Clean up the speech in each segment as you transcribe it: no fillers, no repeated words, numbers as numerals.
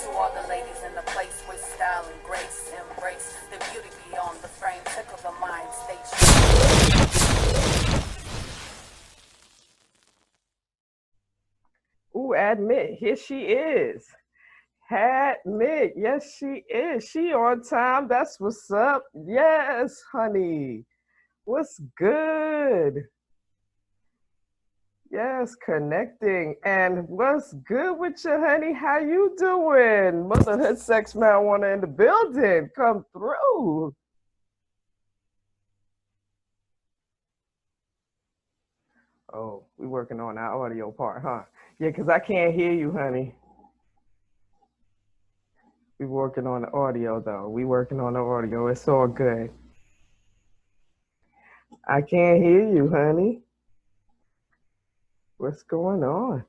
To all the ladies in the place with style and grace, embrace the beauty beyond the frame, tickle the mind, stay true. Ooh, admit, here she is. Admit, yes, she is. She on time. That's what's up. Yes, honey. What's good? Yes, connecting. And what's good with you, honey? How you doing? Motherhood sex marijuana in the building. Come through. Oh, we working on our audio part, huh? Yeah, because I can't hear you, honey. We working on the audio though. We working on the audio. It's all good. I can't hear you, honey. What's going on?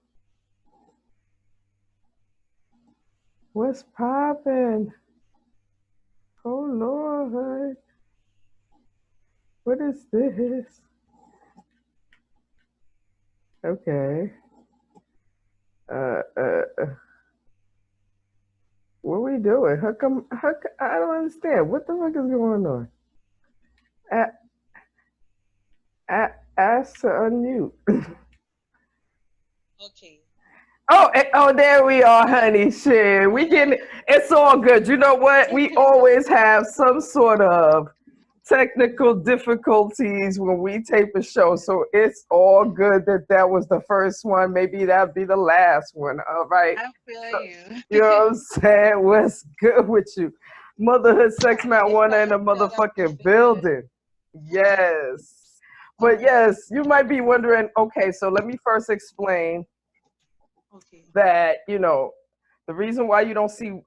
What's popping? Oh Lord. What is this? Okay. Uh, uh, uh, what we doing? I don't understand. What the fuck is going on? A- ask to unmute. Okay. Oh, there we are, honey. Shit, we getting it's all good. You know what? We always have some sort of technical difficulties when we tape a show, so it's all good that that was the first one. Maybe that'd be the last one. All right. I feel So, you. you know what I'm saying? What's good with you? Motherhood sex It's marijuana in all the set up and motherfucking good. building. Right. Yes. But yes, you might be wondering, okay, so let me first explain Okay. that the reason why you don't see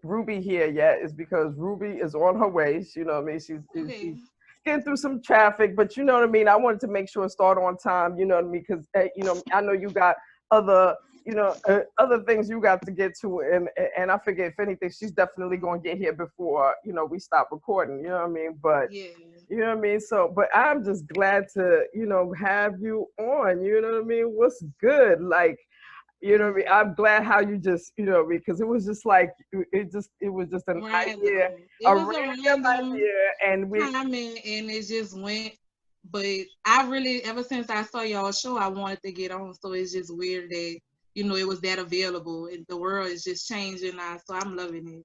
Ruby here yet is because Ruby is on her way. You know what I mean? Okay. She's getting through some traffic, but you know what I mean. I wanted to make sure it started on time. You know what I mean? Because I know you got other other things you got to get to, and I figure if anything, she's definitely gonna get here before we stop recording. You know what I mean? But Yeah. you know what I mean? So, but I'm just glad to, have you on. You know what I mean? What's good? Like, you know what I mean? I'm glad how you just, because it was just like it was just an idea, Random. It a was a random random idea, and we timing and it just went. But I really, ever since I saw y'all show, I wanted to get on. So it's just weird that, it was that available. And the world is just changing now. So I'm loving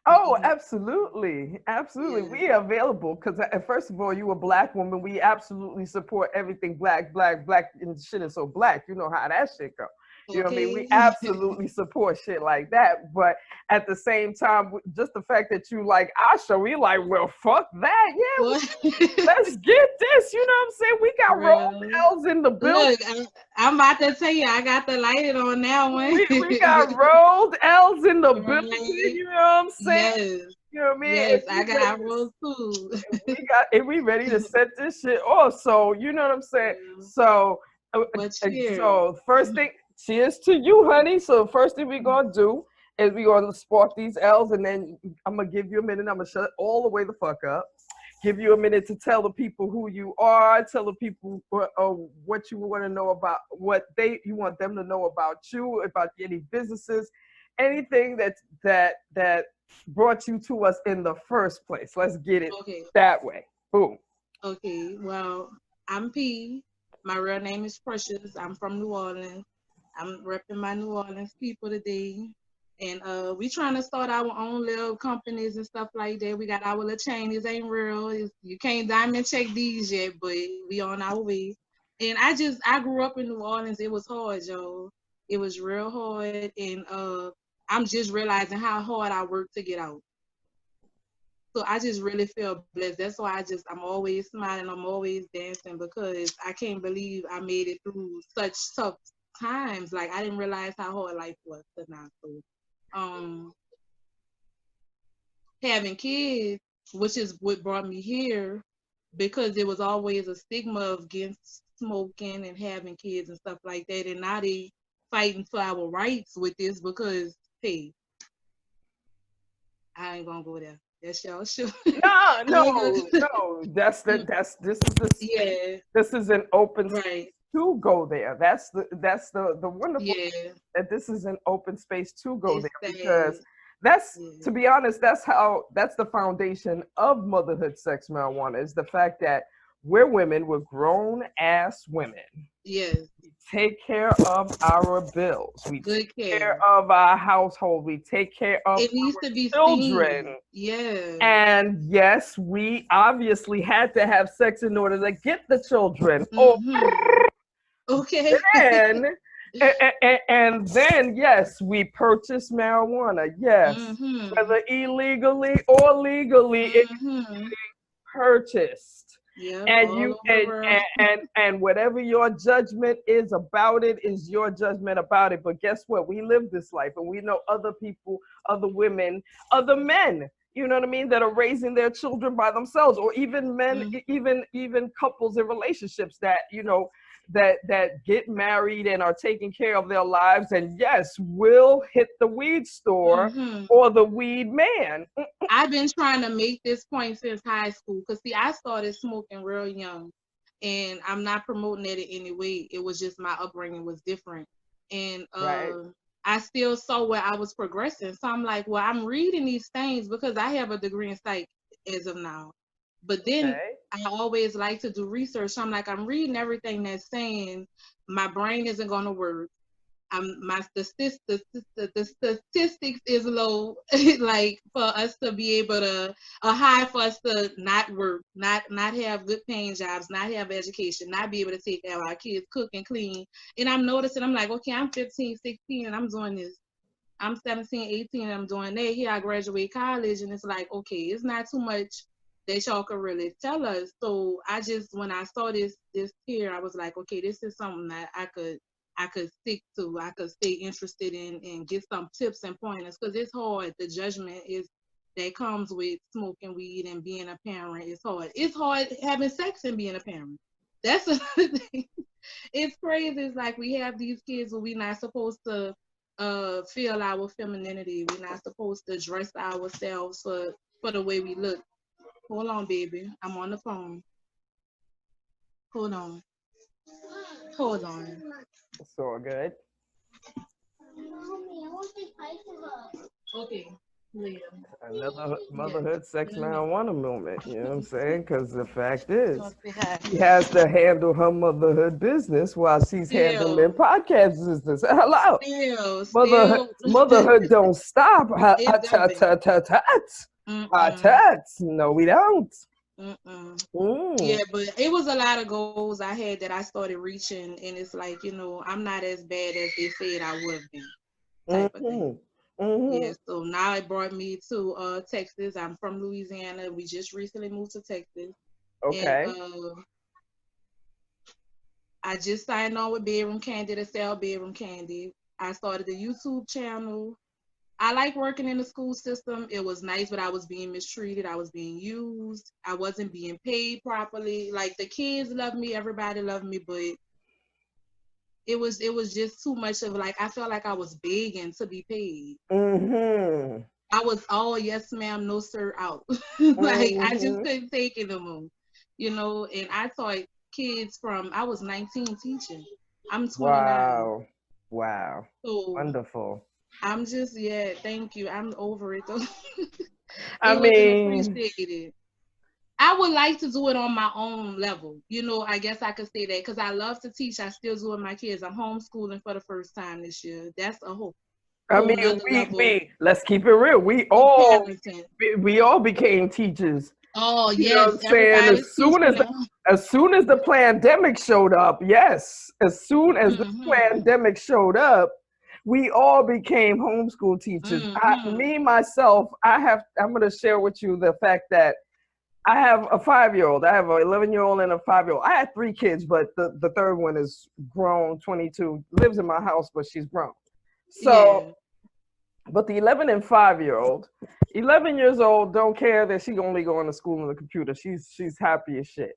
oh, it. absolutely, absolutely, Yeah. we are available because first of all, you a black woman. We absolutely support everything black, black, black, and shit is so black. You know how that shit go. You know what I mean? We Okay. absolutely support shit like that. But at the same time, just the fact that you like our show, we like, well, fuck that. Yeah, What? let's get this. You know what I'm saying? We got roll Real. L's in the building. Look, I'm about to tell you, I got the lighted on that one. We got rolled L's in the building. Right. You know what I'm saying? Yes. You know what I mean? Yes, I got I roll too. If we ready to set this shit off, so you know what I'm saying. Yeah. So, But cheers. so first thing, cheers to you, honey. So first thing we gonna do is we gonna spark these L's, and then I'm gonna give you a minute. I'm gonna shut all the way the fuck up. Give you a minute to tell the people who you are. Tell the people what you want to know about what you want them to know about you, about any businesses, anything that brought you to us in the first place. Let's get it Okay. that way. Boom. Okay. Well, I'm P. My real name is Precious. I'm from New Orleans. I'm repping my New Orleans people today. And we trying to start our own little companies and stuff like that. We got our little chain. This ain't real. You can't diamond check these yet, but we on our way. And I grew up in New Orleans. It was hard, y'all. It was real hard. And I'm just realizing how hard I worked to get out. So I just really feel blessed. That's why I'm always smiling. I'm always dancing because I can't believe I made it through such tough times. Like I didn't realize how hard life was to now. So um having kids, which is what brought me here, because there was always a stigma against smoking and having kids and stuff like that. And now they fighting for our rights with this because hey, I ain't gonna go there. That's y'all sure. No, I ain't gonna no, no. That's go. this is the space. Yeah, This is an open space. right. to go there. That's the wonderful Yeah, that this is an open space to go it's there, because sad. that's, Yeah. to be honest, that's the foundation of motherhood sex marijuana, is the fact that we're women, we're grown ass women. Yes, Take care of our bills. We take good care care. of our household. We take care of It needs to be seen. children. Yeah. And yes, we obviously had to have sex in order to get the children. Oh, Mm-hmm. Okay. then, and then, yes, we purchased marijuana. Yes, Mm-hmm. whether illegally or legally, it Mm-hmm. purchased. Yep, And all you over the world. and whatever your judgment is about it is your judgment about it. But guess what? We live this life, and we know other people, other women, other men, you know what I mean, that are raising their children by themselves, or even men, Mm. even couples in relationships that, that get married and are taking care of their lives, and yes, will hit the weed store Mm-hmm. or the weed man. I've been trying to make this point since high school, because see, I started smoking real young, and I'm not promoting it in any way. It was just my upbringing was different, and Right. I still saw where I was progressing. So I'm like, well, I'm reading these things because I have a degree in psych as of now, but then Okay. I always like to do research. So I'm like, I'm reading everything that's saying my brain isn't going to work. The statistics is low, like for us to be able to, a high for us to not work, not have good paying jobs, not have education, not be able to take care of our kids, cook and clean. And I'm noticing, I'm like, okay, I'm 15, 16, and I'm doing this. I'm 17, 18, and I'm doing that. Here I graduate college, and it's like, okay, it's not too much that y'all could really tell us. So I just, when I saw this here, I was like, okay, this is something that I could stick to. I could stay interested in and get some tips and pointers, because it's hard. The judgment is that comes with smoking weed and being a parent. It's hard. It's hard having sex and being a parent. That's another thing. It's crazy. It's like we have these kids, but we're not supposed to feel our femininity. We're not supposed to dress ourselves for the way we look. Hold on, baby. I'm on the phone. Hold on. Hold on. It's all good. Okay. Later. Another Yes. motherhood sex In a minute. marijuana movement. You know what I'm saying? Because the fact is, Don't say hi. she has to handle her motherhood business while she's handling Still, podcast business. Hello, still, motherhood. still. Motherhood don't stop. It doesn't. Mm-mm. No, we don't. Mm-mm. Yeah, Mm. but it was a lot of goals I had that I started reaching, and it's like, I'm not as bad as they said I would have been, type of thing. Mm-hmm. Mm-hmm. Yeah, so now it brought me to Texas. I'm from Louisiana. We just recently moved to Texas, and Okay. I just signed on with Bedroom Candy to sell Bedroom Candy. I started a YouTube channel. I like working in the school system. It was nice, but I was being mistreated. I was being used. I wasn't being paid properly. Like the kids loved me, everybody loved me, but it was just too much of, like, I felt like I was begging to be paid. Mm-hmm. I was all yes ma'am, no sir out. Like I just Mm-hmm. couldn't take it no more. And I taught kids from I was 19 teaching. I'm 29. Wow. Wow. So Wonderful. I'm just, yeah, thank you. I'm over it though. I It wasn't mean, appreciated. I would like to do it on my own level. I guess I could say that because I love to teach. I still do it with my kids. I'm homeschooling for the first time this year. That's a whole nother level we let's keep it real. of parenting. We all became teachers. Oh You know what yes, I'm saying? everybody's teaching now. As soon as the pandemic showed up, yes, as soon as the Mm-hmm. pandemic showed up, we all became homeschool teachers. Mm-hmm. Me myself, I'm going to share with you the fact that I have a 5-year-old. I have an 11-year-old and a 5-year-old. I had 3 kids, but the third one is grown, 22, lives in my house, but she's grown. So, Yeah. but the 11 and 5-year-old, 11 years old, don't care that she only going to school on the computer. She's happy as shit.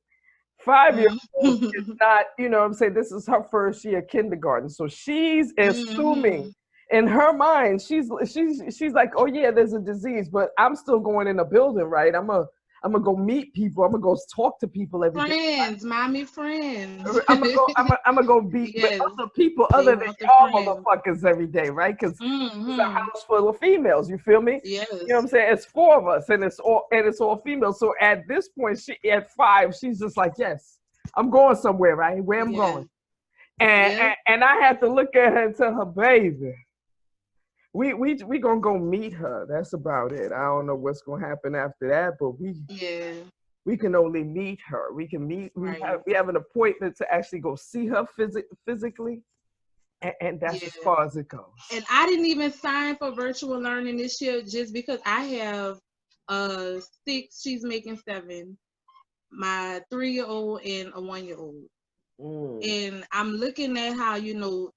5-year-old is Mm-hmm. not, you know what I'm saying, this is her first year of kindergarten. So she's assuming Mm-hmm. in her mind, she's like, oh yeah, there's a disease, but I'm still going in a building, right? I'm I'm gonna go meet people. I'm gonna go talk to people every day. Friends, mommy friends. I'm gonna go be with Yes, other people they other than want the y'all friends. motherfuckers every day, right? Because it's a Mm-hmm. house full of females. You feel me? You know what Yes, I'm saying? It's four of us, and it's all females. So at this point, she at 5, she's just like, yes, I'm going somewhere, right? Where I'm yes, going, and, yes, and and I had to look at her and tell her, baby, we gonna go meet her. That's about it. I don't know what's gonna happen after that, but yeah, we can only meet her. We can meet. right, We have an appointment to actually go see her physically, and that's as yeah. far as it goes. And I didn't even sign for virtual learning this year just because I have 6, she's making 7, my 3-year-old and a 1-year-old. Mm. And I'm looking at how,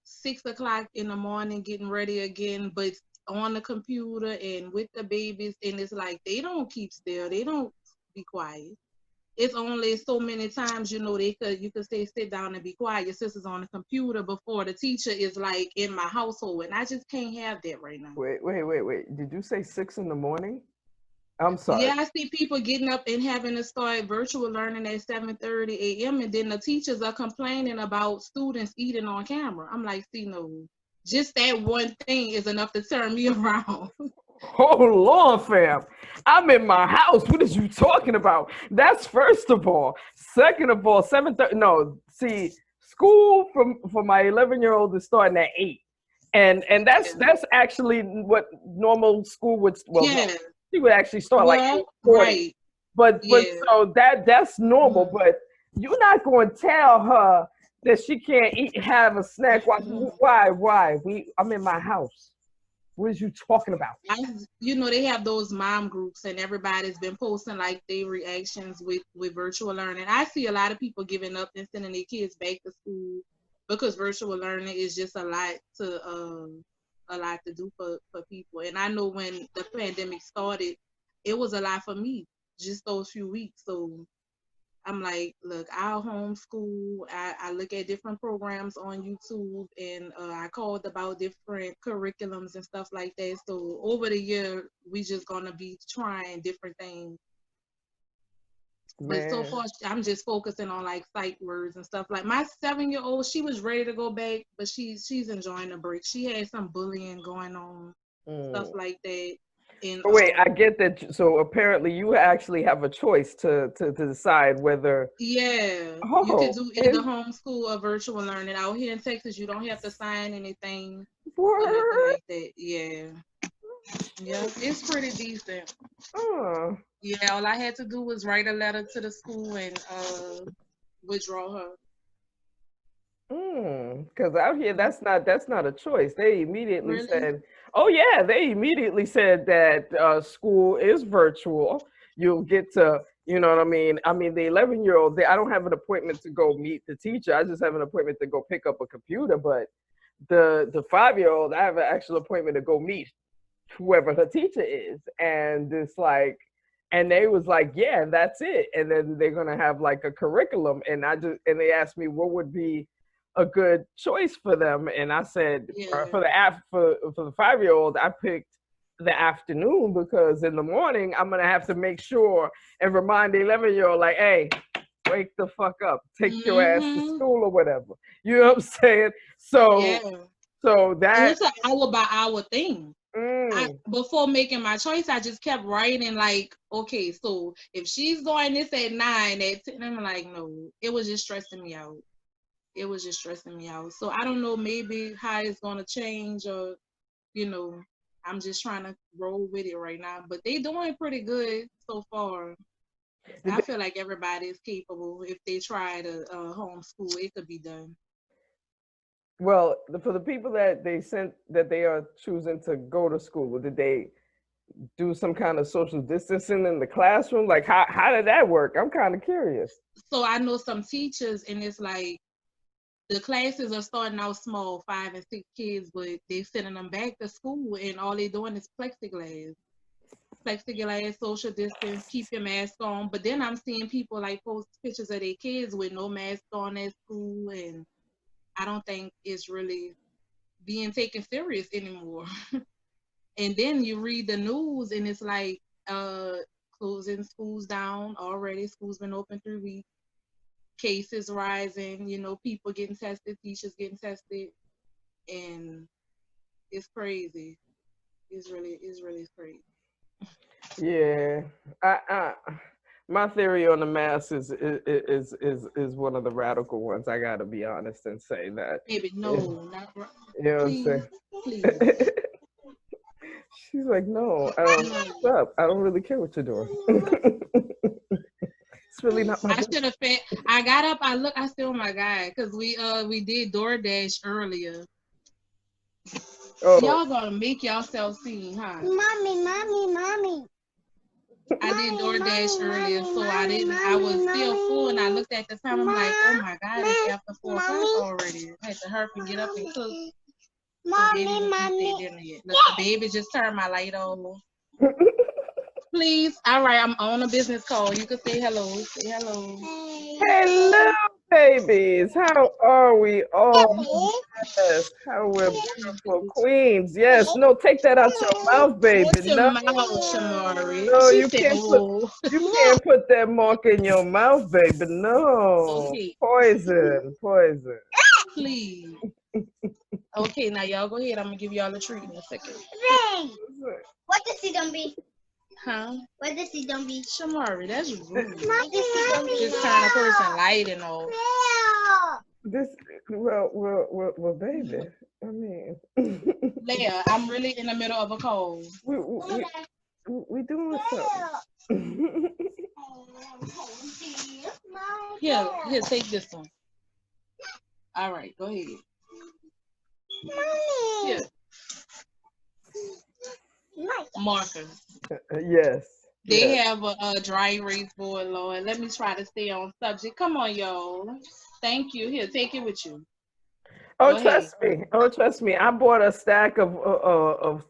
6 o'clock in the morning getting ready again, but on the computer and with the babies, and it's like they don't keep still, they don't be quiet. It's only so many times, you could say sit down and be quiet. Your sister's on the computer before the teacher is like in my household, and I just can't have that right now. Wait. Did you say 6 in the morning? I'm sorry. Yeah, I see people getting up and having to start virtual learning at 7:30 a.m. and then the teachers are complaining about students eating on camera. I'm like, see, no, just that one thing is enough to turn me around. Hold on, fam. I'm in my house. What is you talking about? That's first of all. Second of all, 7:30. No, see, school for my 11-year-old is starting at 8, and Yeah. that's actually what normal school would. Well, no, Yeah. she would actually start like Well, 8:40. right. But Yeah. so that's normal. Mhm. But you're not going to tell her that she can't have a snack. Mhm. Why? I'm in my house. What is you talking about? They have those mom groups and everybody's been posting like their reactions with virtual learning. I see a lot of people giving up and sending their kids back to school because virtual learning is just a lot to do for people. And I know when the pandemic started, it was a lot for me just those few weeks. So I'm like, look, I'll homeschool. I look at different programs on YouTube, and I called about different curriculums and stuff like that. So over the year, we just gonna be trying different things. But so Man. far, I'm just focusing on like sight words and stuff. Like my 7-year-old, she was ready to go back, but she's enjoying the break. She had some bullying going on, stuff Mm. like that, and So wait, I get that. So apparently, you actually have a choice to decide whether. yeah, you could Oh, do either is homeschool or virtual learning. Out here in Texas, you don't have to sign anything or nothing word. like that. Yeah. Yeah, it's pretty decent. Uh, Yeah, all I had to do was write a letter to the school and withdraw her. Because out here, that's not a choice. They immediately Really? said, "Oh yeah," they immediately said that school is virtual. You'll get to, you know what I mean. I mean, the 11-year-old, I don't have an appointment to go meet the teacher. I just have an appointment to go pick up a computer. But the 5-year-old, I have an actual appointment to go meet whoever her teacher is, and it's like, and they was like, yeah, that's it. And then they're gonna have like a curriculum, and they asked me what would be a good choice for them, and I said Yeah. for the 5-year-old, I picked the afternoon because in the morning I'm gonna have to make sure and remind the 11-year-old like, hey, wake the fuck up, take your ass to Mm-hmm. school or whatever. You know what I'm saying? So Yeah. so And that it's an hour by hour thing. mm, Before making my choice, I just kept writing like, okay, so if she's going this at 9, at 10, I'm like, no, it was just stressing me out. It was just stressing me out. So I don't know maybe how it's gonna change or you know, I'm just trying to roll with it right now. But they doing pretty good so far. I feel like everybody is capable. If they try to homeschool, it could be done. well, for the people that they sent that they are choosing to go to school, did they do some kind of social distancing in the classroom? Like how did that work? I'm kind of curious. So I know some teachers, and it's like the classes are starting out small, 5 and 6 kids, but they sending them back to school, and all they doing is plexiglass, social distance, keep your mask on. But then I'm seeing people like post pictures of their kids with no mask on at school, and I don't think it's really being taken serious anymore. And then you read the news, and it's like closing schools down already. Schools been open 3 weeks. Cases rising, you know, people getting tested, teachers getting tested, and it's crazy. It's really crazy. Yeah, my theory on the mask is one of the radical ones. I gotta be honest and say that. Baby, Yeah, no, not right. you know what I'm Please, saying? please. She's like, no, I don't. No. What's up? I don't really care what you're doing. It's really not my I business. should have fed. I got up. I said, "Oh my god," because we did DoorDash earlier. Oh, Y'all gonna make yourself seen, huh? Mommy. I did DoorDash earlier, so I didn't. I was still full, and I looked at the time. I'm like, "Oh my god, it's after 4 o'clock already." I had to hurry and get up and cook. So they didn't even eat their dinner yet. Look, the baby just turned my light on. Please. All right, I'm on a business call. You can say hello. Say hello. hello, babies. How are we all? Yes, how we're beautiful queens. Yes, no, take that out your mouth, baby. What's your No, mouth, Shamari? no, She you said, can't put "Oh, you can't put that mark in your mouth, baby. No, okay, poison. please." Okay, now y'all go ahead. I'm gonna give y'all a treat in a second. Ray, what does he done be? Huh? What does he done be? Shamari, that's rude. What does he done be? Just turn a person light and all. This, well, baby. I mean, Leah, I'm really in the middle of a call. we doing something. Here, take this one. All right, go ahead. Here, marker. Yes. They yes. have a dry erase board, Lord. Let me try to stay on subject. Come on, y'all. Thank you. Here, take it with you. Oh, Go ahead. trust me. I bought a stack of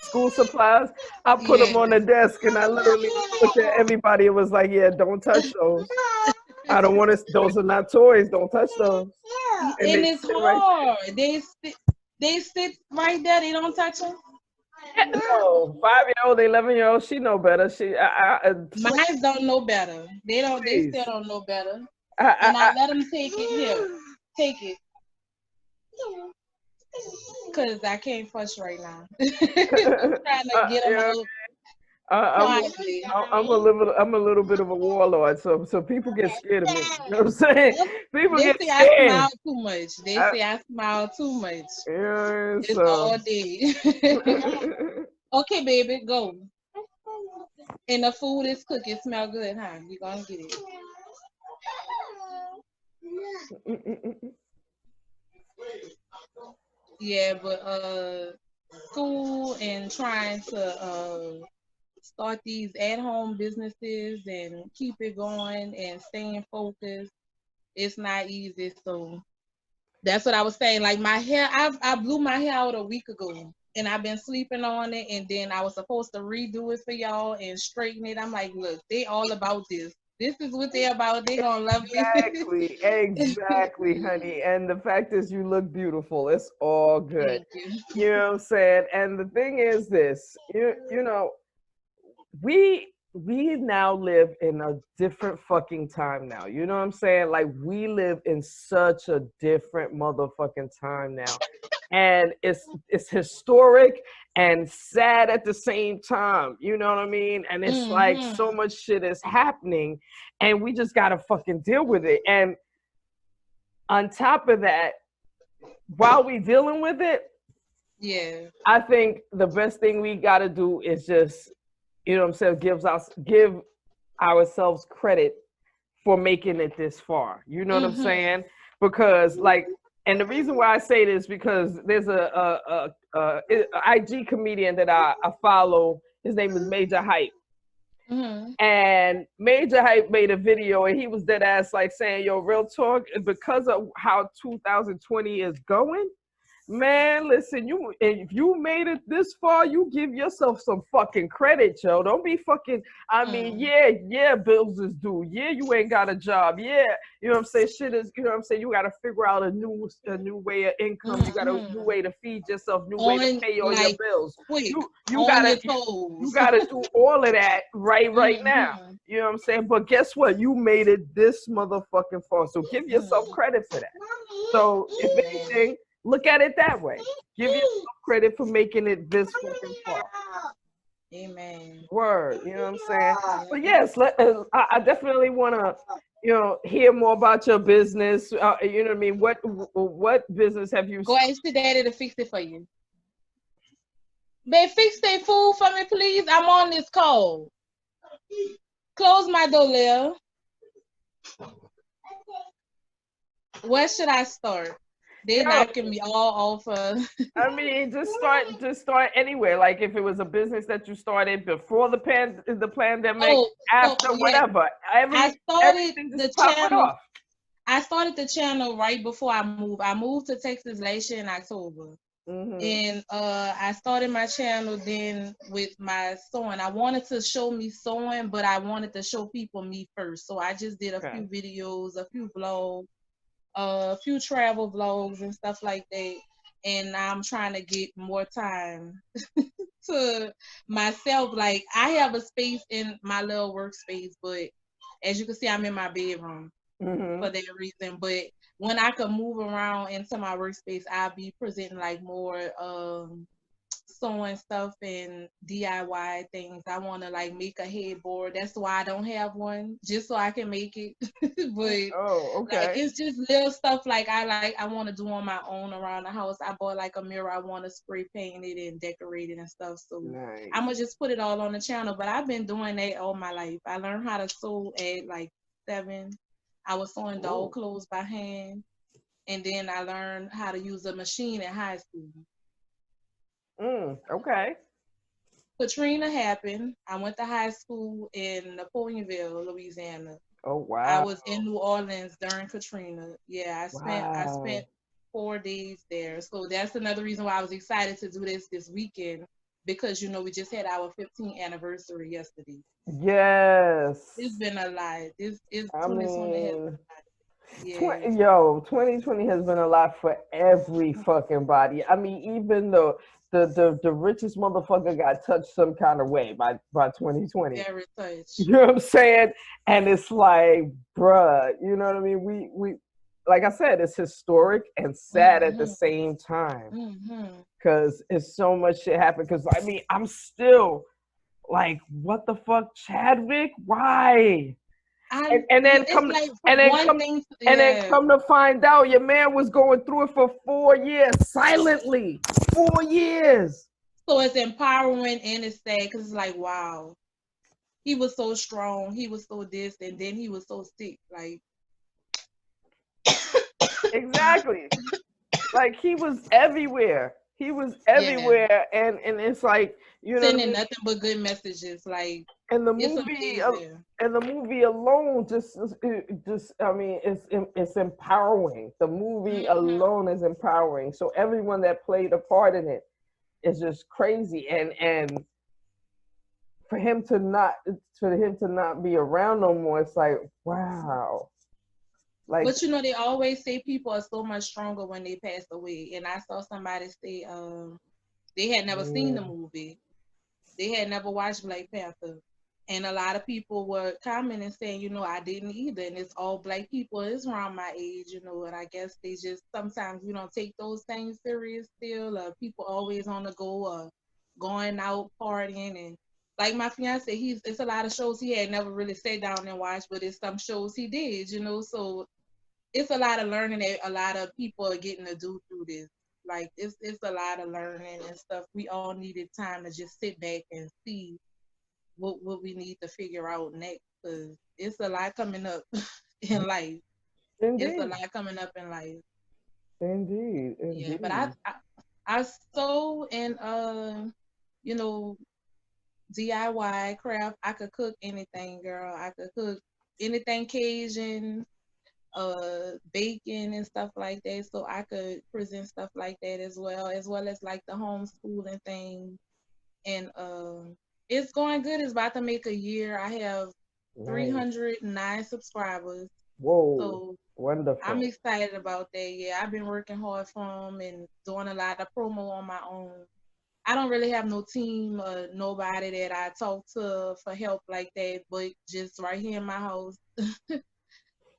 school supplies. I put them on the Yes. desk, and I literally looked at everybody and was like, "Yeah, don't touch those. I don't want to. Those are not toys. Don't touch those." And And they it's sit right. hard. They sit right there. They don't touch them. No, 5-year-old, 11-year-old, she know better. Mine don't know better. They don't. They Please. still don't know better. I, And I let them take it. Here, take it. Cause I can't fuss right now. I'm trying to get them yeah, out I'm quietly. I'm a little bit of a warlord, so people get scared of me. You know what I'm saying? People They get say I scared. smile too much. They I, say I smile too much. yeah, It's all day. Okay, baby, go. And the food is cooked. It smell good, huh? You gonna get it. Yeah, but school and trying to start these at-home businesses and keep it going and staying focused, it's not easy. So that's what I was saying. Like my hair, I blew my hair out a week ago, and I've been sleeping on it. And then I was supposed to redo it for y'all and straighten it. I'm like, look, they all about this. This is what they're about. They gonna love me. exactly, honey. And the fact is, you look beautiful. It's all good. Thank you. You know what I'm saying? And the thing is this, you know, we now live in a different fucking time now. You know what I'm saying? Like we live in such a different motherfucking time now. And it's historic and sad at the same time. You know what I mean? And it's like Mm-hmm. so much shit is happening and we just gotta fucking deal with it. And on top of that, while we dealing with it, Yeah. I think the best thing we gotta do is just, you know what I'm saying, give ourselves credit for making it this far. You know what I'm Mm-hmm. saying? Because like, and the reason why I say this because there's a IG comedian that I follow. His name is Major Hype. Mm-hmm. And Major Hype made a video and he was dead ass like saying, yo, real talk, because of how 2020 is going, Man, listen, if you made it this far, you give yourself some fucking credit, yo. Don't be fucking. I mean, Mm. yeah, bills is due. Yeah, you ain't got a job. Yeah, you know what I'm saying. Shit is, you know what I'm saying. You got to figure out a new way of income. You got a new Mm-hmm. way to feed yourself. New way to On pay all your like bills. quick, You on gotta your you toes. gotta do all of that right now. Mm-hmm. You know what I'm saying. But guess what? You made it this motherfucking far. So give yourself Mm. credit for that. So if Amen. anything, look at it that way. Give yourself credit for making it this fucking far. Amen. Word, you know what I'm saying? But Yeah. yes, I definitely want to, hear more about your business. You know what I mean? What business have you Go ask your daddy to fix it for you. Babe, fix that food for me, please. I'm on this call. Close my door, Lil. Where should I start? They Yo, knocking me all off of. I mean, just start anywhere. Like if it was a business that you started before the pandemic, Oh, so after yeah, whatever, I started everything just the pop it channel. off. I started the channel right before I moved. I moved to Texas last year in October. Mhm. And I started my channel then with my sewing. I wanted to show me sewing, but I wanted to show people me first. So I just did a Okay. few videos, a few vlogs, a few travel vlogs and stuff like that. And now I'm trying to get more time to myself. Like I have a space in my little workspace, but as you can see, I'm in my bedroom for Mhm. that reason. But when I could move around into my workspace, I'll be presenting like more sewing stuff and DIY things. I want to like make a headboard. That's why I don't have one, just so I can make it. But Oh, like okay. it's just little stuff I want to do on my own around the house. I bought like a mirror I want to spray paint it and decorate it and stuff. So Nice. I'm gonna just put it all on the channel. But I've been doing that all my life. I learned how to sew at like 7. I was sewing dog Ooh. clothes by hand, and then I learned how to use a machine in high school. Okay. Katrina happened. I went to high school in Napoleonville, Louisiana. Oh, I wow. was in New Orleans during Katrina. Yeah, I spent Wow. 4 days there. So that's another reason why I was excited to do this weekend because we just had our 15th anniversary yesterday. It's Yes. been a lot. This is I 2020 has mean, yeah. 2020 has been a lot for every fucking body. I mean, even the richest motherfucker got touched some kind of way by 2020. Very touched. You know what I'm saying? And it's like, bruh, you know what I mean? We like I said, it's historic and sad at the Mhm. same time Mhm. because it's so much shit happened. Because I mean, I'm still like, what the fuck, Chadwick? Why? I And then It's come like and from then one come thing and then yeah. come to find out your man was going through it for 4 years silently. 4 years. So it's empowering and it's sad because it's like wow. He was so strong, he was so this, and then he was so sick. Like Exactly. Like he was everywhere. He was yeah. everywhere, and it's like, you know what I Sending mean. nothing but good messages. Like And the it's movie, amazing. alone just I mean, it's empowering. The movie Mhm. alone is empowering. So everyone that played a part in it is just crazy, and for him to not be around no more, it's like, wow. Like, But they always say people are so much stronger when they pass away. And I saw somebody say they had never seen the mm, movie. They had never watched Black Panther. And a lot of people were commenting saying, I didn't either. And it's all black people. It's around my age, and I guess they just sometimes we don't take those things serious still. People always on the go going out partying and like my fiance, it's a lot of shows he had never really sat down and watched, but it's some shows he did. So it's a lot of learning that a lot of people are getting to do through this. Like it's a lot of learning and stuff. We all needed time to just sit back and see what we need to figure out next because it's a lot coming up in life. It's a indeed, lot coming up in life. indeed, Yeah, but I indeed. I, I sew and you know DIY craft. I could cook anything, girl. I could cook anything Cajun. baking and stuff like that, so I could present stuff like that as well as like the homeschooling thing. And it's going good. It's about to make a year. I have Nice. 309 subscribers. Whoa. So I'm Wonderful. excited about that. Yeah, I've been working hard for them and doing a lot of promo on my own. I don't really have no team or nobody that I talk to for help like that, but just right here in my house.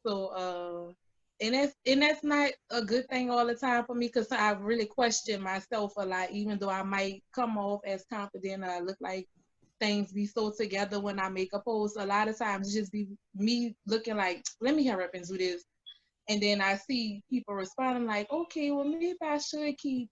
So, and that's not a good thing all the time for me because I really question myself a lot, even though I might come off as confident or I look like things be so together when I make a post. A lot of times it just be me looking like, let me hurry up and do this. And then I see people responding like, okay, well, maybe I should keep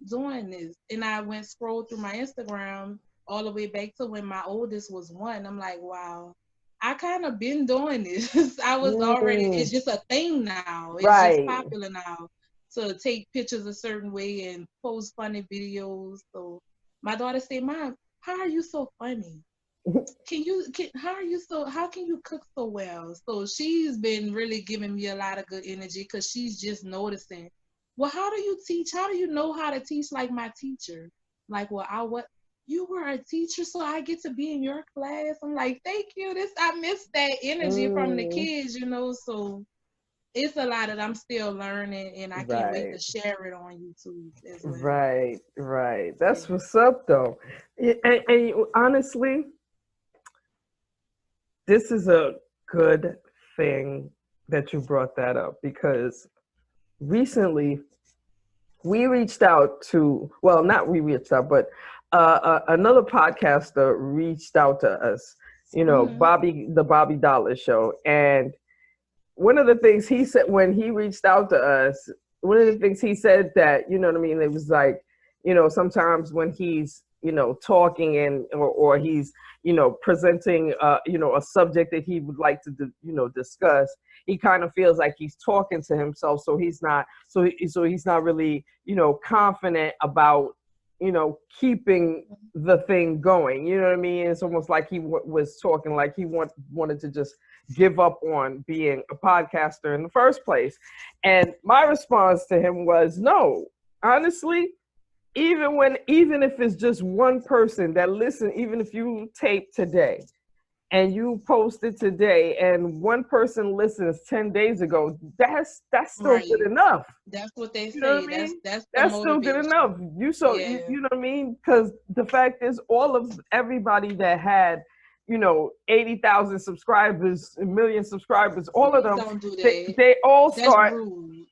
doing this. And I went scroll through my Instagram all the way back to when my oldest was 1. I'm like, wow, I kind of been doing this. I was already, Mm, it's just a thing now. It's just right. popular now to take pictures a certain way and post funny videos. So my daughter said, Mom, how are you so funny? How can you cook so well? So she's been really giving me a lot of good energy because she's just noticing, well, how do you teach? How do you know how to teach like my teacher? Like, well, you were a teacher, so I get to be in your class. I'm like, thank you. I miss that energy from the Mm, kids, so it's a lot that I'm still learning, and I can't wait right. to share it on YouTube as well. Right. Right. Yeah. That's what's up, though. Honestly, this is a good thing that you brought that up because recently we reached out to, well, not we reached out, but another podcaster reached out to us, Hmm. the Bobby Dollar Show. And one of the things he said when he reached out to us, one of the things he said that, you know what I mean, it was like, sometimes when he's, talking and or he's, presenting, a subject that he would like to, discuss, he kind of feels like he's talking to himself. So he's not really, confident about, keeping the thing going. You know what I mean? It's almost like he was talking like he wanted to just give up on being a podcaster in the first place. And my response to him was, no, honestly, even if it's just one person that listen, even if you tape today and you post it today and one person listens 10 days ago, that's still good Right. enough. That's what they You know what say. I That's mean? that's the That's still good enough. motivation. You, Yeah. you know what I mean? Because the fact is, all of everybody that had, 80,000 subscribers, a million subscribers, all of Please them, don't do they, that. they all That's start. rude.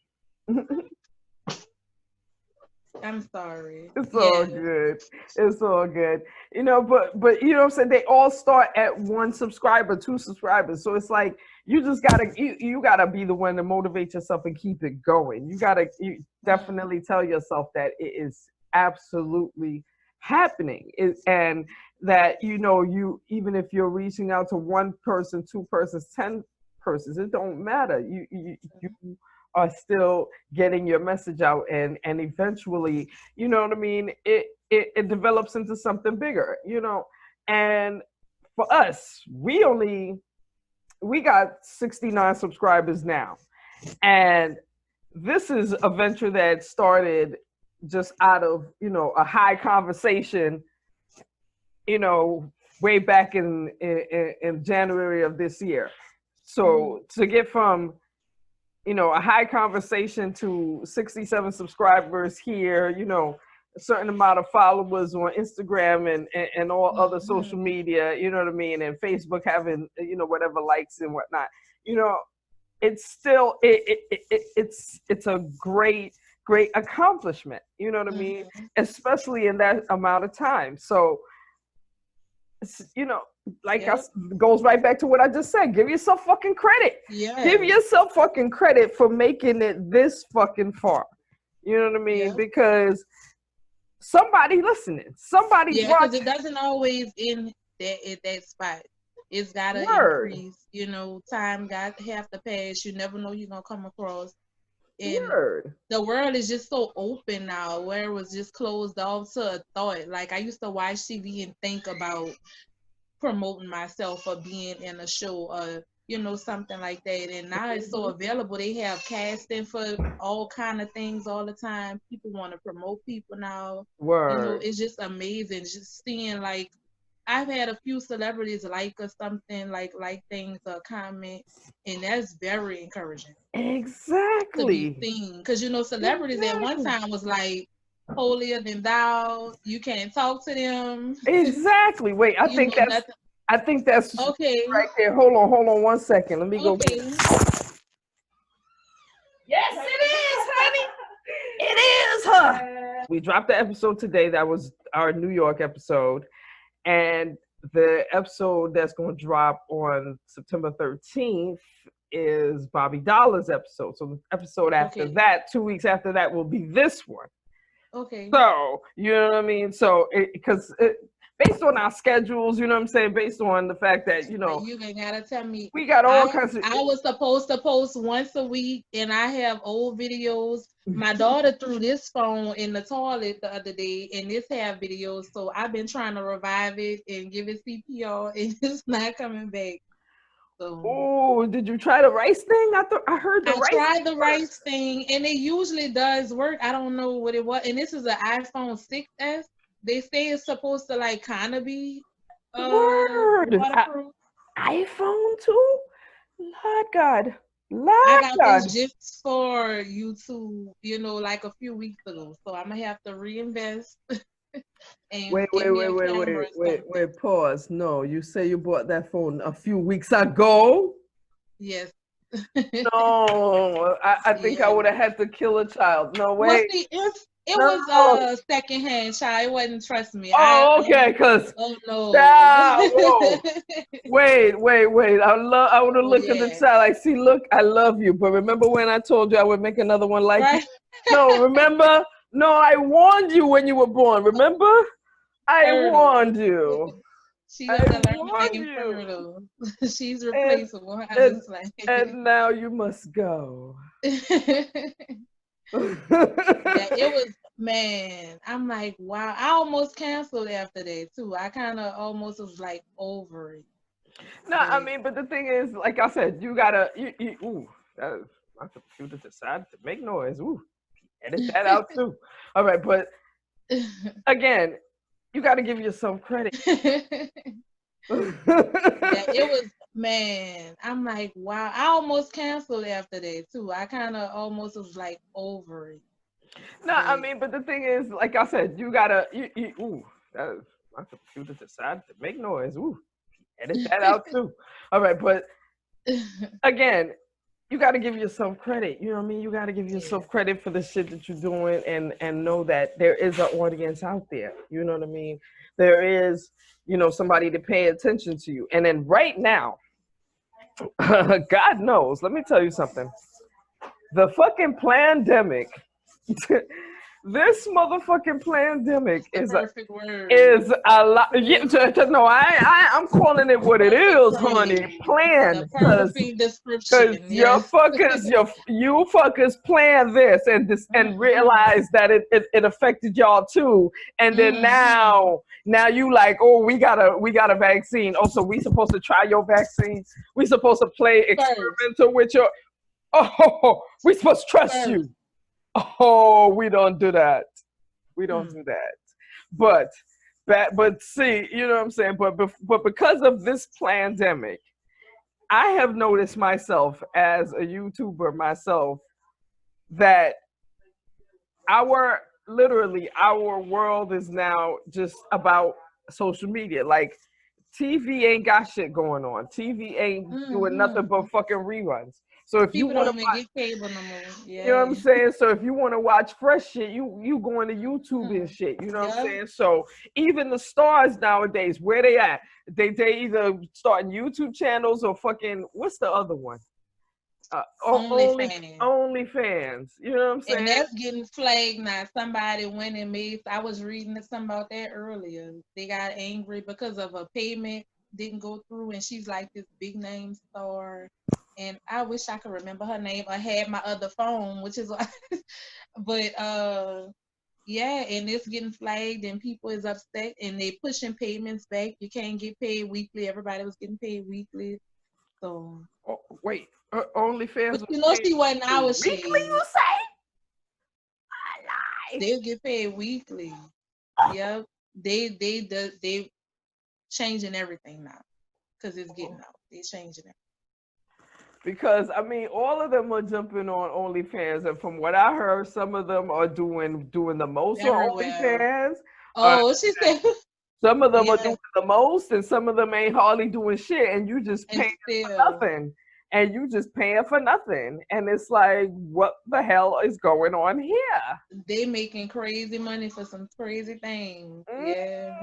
I'm sorry. It's all Yeah. good. It's all good. But you know what I'm saying? They all start at 1 subscriber, 2 subscribers. So it's like you gotta be the one to motivate yourself and keep it going. You Mm. definitely tell yourself that it is absolutely happening. And that you even if you're reaching out to 1 person, 2 persons, 10 persons, it don't matter. You are still getting your message out, and eventually, you know what I mean, it develops into something bigger. And for us, we got 69 subscribers now, and this is a venture that started just out of a high conversation, you know way back in January of this year. Mm-hmm. So to get from a high conversation to 67 subscribers here, a certain amount of followers on Instagram and all other social Mm-hmm. media, you know what I mean, and Facebook having, whatever likes and whatnot, you know, it's still, it's a great accomplishment, you know what I mean, Mm-hmm. especially in that amount of time. So, you know, like Yep. goes right back to what I just said. Give yourself fucking credit. Give Yes. yourself fucking credit for making it this fucking far. You know what I mean? Yep. Because somebody listening, somebody's Yeah, because it watching. doesn't always end at that spot. It's gotta Word, increase. Time got have to pass. You never know you're gonna come across. And word. the world is just so open now, where it was just closed off to a thought. Like I used to watch TV and think about promoting myself or being in a show or something like that. And now it's so available. They have casting for all kind of things all the time. People want to promote people now. Word. It's just amazing just seeing like I've had a few celebrities like or something like things or comment, and that's very encouraging to be Exactly. seen. Because celebrities at one time was like holier than thou. You can't talk to them. Exactly. Wait, Nothing. I think that's Okay. right there. Hold on 1 second. Let me go get it. Okay. Yes, it is, honey. It is her. We dropped the episode today. That was our New York episode. And the episode that's going to drop on September 13th is Bobby Dollar's episode. So the episode after that, 2 weeks after that, will be this one. Okay. So, you know what I mean? So, because based on our schedules, you know what I'm saying? Based on the fact that, You ain't gotta tell me. we got all kinds of. I was supposed to post once a week, and I have old videos. My daughter threw this phone in the toilet the other day, and this have videos. So I've been trying to revive it and give it CPR, and it's not coming back. So. Oh, did you try the rice thing? I heard the rice. I tried the rice thing, and it usually does work. I don't know what it was, and this is an iPhone 6S. They say it's supposed to like kind of be waterproof. iPhone too? Lord God. I got this just for YouTube, like a few weeks ago. So I'm gonna have to reinvest. And wait, pause. No, you say you bought that phone a few weeks ago? Yes. No, I think I would have had to kill a child. No way. Well, it was secondhand, child. It wasn't, trust me. Okay, because no. Whoa. Wait. I would have looked at the child like, see, look, I love you. But remember when I told you I would make another one like right? you? No, remember? No, I warned you when you were born. Remember? I warned you. She doesn't learn her name from her though. She's replaceable. And now you must go. It was, man, I'm like, wow. I almost canceled after that too. I kind of almost was like over it. No, I mean, but the thing is, like I said, you gotta, my computer decided to make noise. Ooh, edit that out too. All right, but again, you gotta give yourself credit. It was, man, I'm like, wow. I almost canceled after that too. I kind of almost was like over it. No, I mean, but the thing is, like I said, you gotta, my computer decided to make noise. Ooh, edit that out too. All right, but again, you got to give yourself credit. You know what I mean? You got to give yourself credit for the shit that you're doing and know that there is an audience out there. You know what I mean? There is, somebody to pay attention to you. And then right now, God knows, let me tell you something. The fucking pandemic, this motherfucking pandemic is a lot. Yeah, no, I'm calling it what it is, honey. Plan, because you fuckers planned this and realized that it affected y'all too, and then now you like, oh, we got a vaccine. Oh, so we supposed to try your vaccine? We supposed to play experimental with your? Oh, we supposed to trust you? Oh, we don't do that. We don't do that. But see, you know what I'm saying? But because of this pandemic, I have noticed myself as a YouTuber myself that our world is now just about social media. Like TV ain't got shit going on. TV ain't doing nothing but fucking reruns. So if you want to watch cable no more. You know what I'm saying? So if you want to watch fresh shit, you going to YouTube and shit. You know what I'm saying? So even the stars nowadays, where they at? They either starting YouTube channels or fucking, what's the other one? OnlyFans. You know what I'm saying? And that's getting flagged now. Somebody went and I was reading something about that earlier. They got angry because of a payment didn't go through, and she's like this big name star. And I wish I could remember her name. I had my other phone, which is why. But yeah, and it's getting flagged, and people is upset, and they pushing payments back. You can't get paid weekly. Everybody was getting paid weekly. So Oh, wait, OnlyFans But was you know paid she wasn't our weekly, shit. you say? I lie. They get paid weekly. Yep. They changing everything now because it's getting out. They changing it. Because I mean, all of them are jumping on OnlyFans, and from what I heard, some of them are doing the most on Very well. OnlyFans. Oh, she said. Some of them are Yeah, doing the most, and some of them ain't hardly doing shit, and you just and paying for still nothing. And you just paying for nothing. And it's like, what the hell is going on here? they making crazy money for some crazy things. Yeah,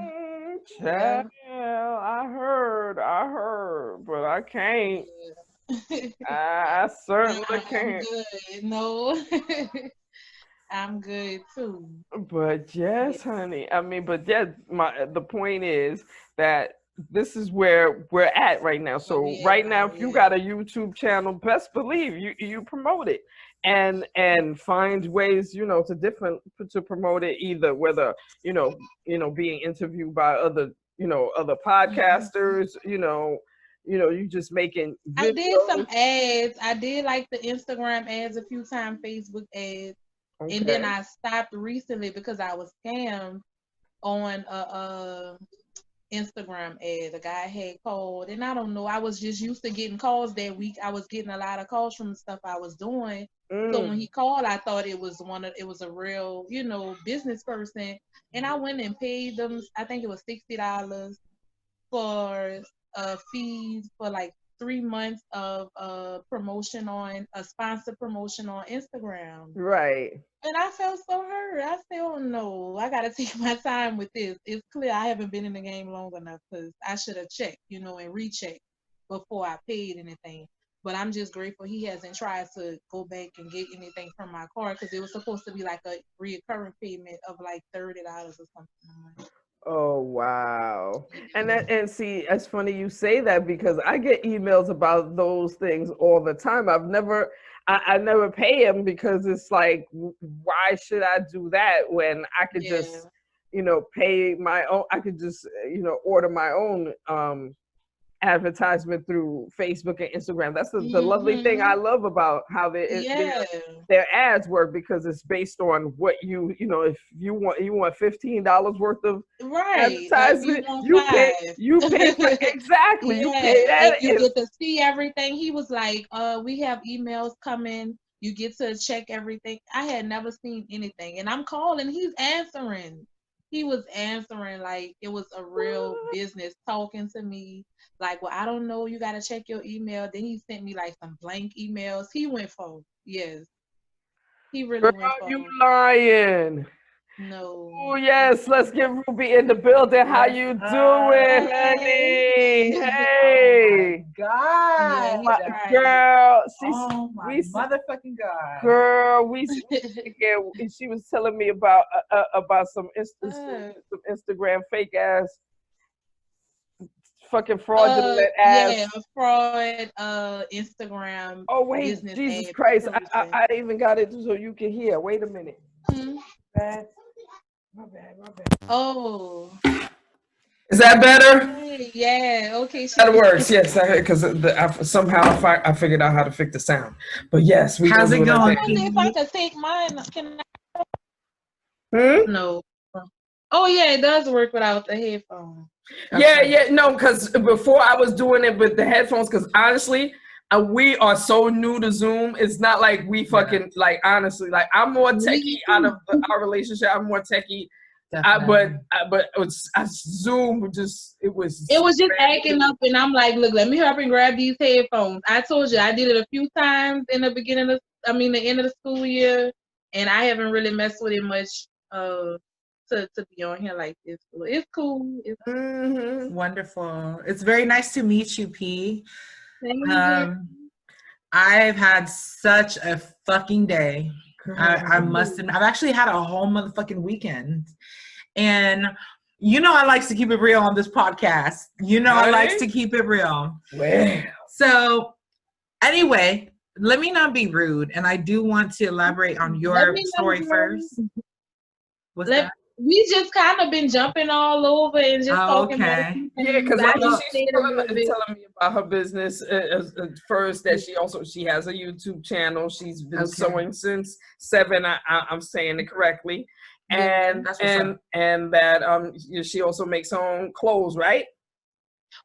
Child, yeah. I heard, but I can't. Yeah. I certainly I'm can't. good. No, I'm good too. But Yeah. yes, honey. I mean, but yeah, the point is that this is where we're at right now. Where So we at right now, now? if you Yeah. got a YouTube channel, best believe you promote it and find ways, to promote it, either whether, being interviewed by other Mhm. podcasters, you just making I did some videos. ads. I did like the Instagram ads a few times, Facebook ads, and then Okay. I stopped recently because I was scammed on a Instagram ad. A guy had called, and I don't know. I was just used to getting calls that week. I was getting a lot of calls from the stuff I was doing. So when Mm, he called, I thought it was a real, business person, and I went and paid them. I think it was $60 for fees for like 3 months of promotion on a sponsored promotion on Instagram. right. And I felt so hurt. I said, oh no, I gotta take my time with this. It's clear I haven't been in the game long enough because I should have checked, and rechecked before I paid anything. But I'm just grateful he hasn't tried to go back and get anything from my card because it was supposed to be like a reoccurring payment of like $30 or something. Oh wow. And see, it's funny you say that because I get emails about those things all the time. I never pay them because it's like, why should I do that when I could Yeah. just, pay my own, I could just, order my own advertisement through Facebook and Instagram. That's the lovely thing I Hmm. love about how Yeah. their ads work, because it's based on what if you want $15 worth of Right. Or if you advertisement, want you pay for, 5. exactly, you Yeah. pay And that. you get to see everything. He was like, we have emails coming. You get to check everything. I had never seen anything. And I'm calling, he's answering. He was answering like it was a real business talking to me. Like, well, I don't know, you gotta check your email. Then he sent me like some blank emails. He went for. Yes. He really Girl, went you for. lying. No. Oh yes, let's get Ruby in the building. How What's you doing, up? Hey. honey? Oh my Hey, Yeah, God. he tried. girl. Oh my motherfucking God. Girl, and she was telling me about some Uh, some Instagram fake ass, fucking fraudulent yeah, ass. a fraud, Instagram Oh wait, business Jesus ad Christ! person. I even got it so you can hear. Wait a minute. Hmm. Bad. My bad. My bad. Oh, Is that better? okay, yeah, okay. That works. Yes, because somehow I figured out how to fix the sound. But yes, we How's gonna it do it like I going, that. wonder if I P? could take mine. Can I? Hmm? No. Oh yeah, it does work without the headphone. Yeah, Okay. yeah, no, because before I was doing it with the headphones, because honestly, we are so new to Zoom. It's not like we Yeah, fucking, like, honestly, like, I'm more techie Me out of too. our relationship. I'm more techie. definitely. But it was, Zoom just, it was It was just very acting new. up, and I'm like, look, let me hurry up and grab these headphones. I told you I did it a few times in the beginning of, the end of the school year, and I haven't really messed with it much. To be on here like this, so it's cool. It's Mm-hmm. Wonderful. It's very nice to meet you, P. same here. Um, I've had such a fucking day. I must Ooh. admit, I've actually had a whole motherfucking weekend. And I like to keep it real on this podcast. I like Honey? to keep it real. Well. So anyway, let me not be rude. And I do want to elaborate on Let your me know, story girl. first. What's Let that? We just kind of been jumping all over and just Oh, talking about a okay. few Yeah, things. because I I know just she's stayed a little bit. telling me about her business first. That she has a YouTube channel. She's been Okay. sewing since 7. I'm saying it correctly, and That's what's up. and that she also makes her own clothes, right?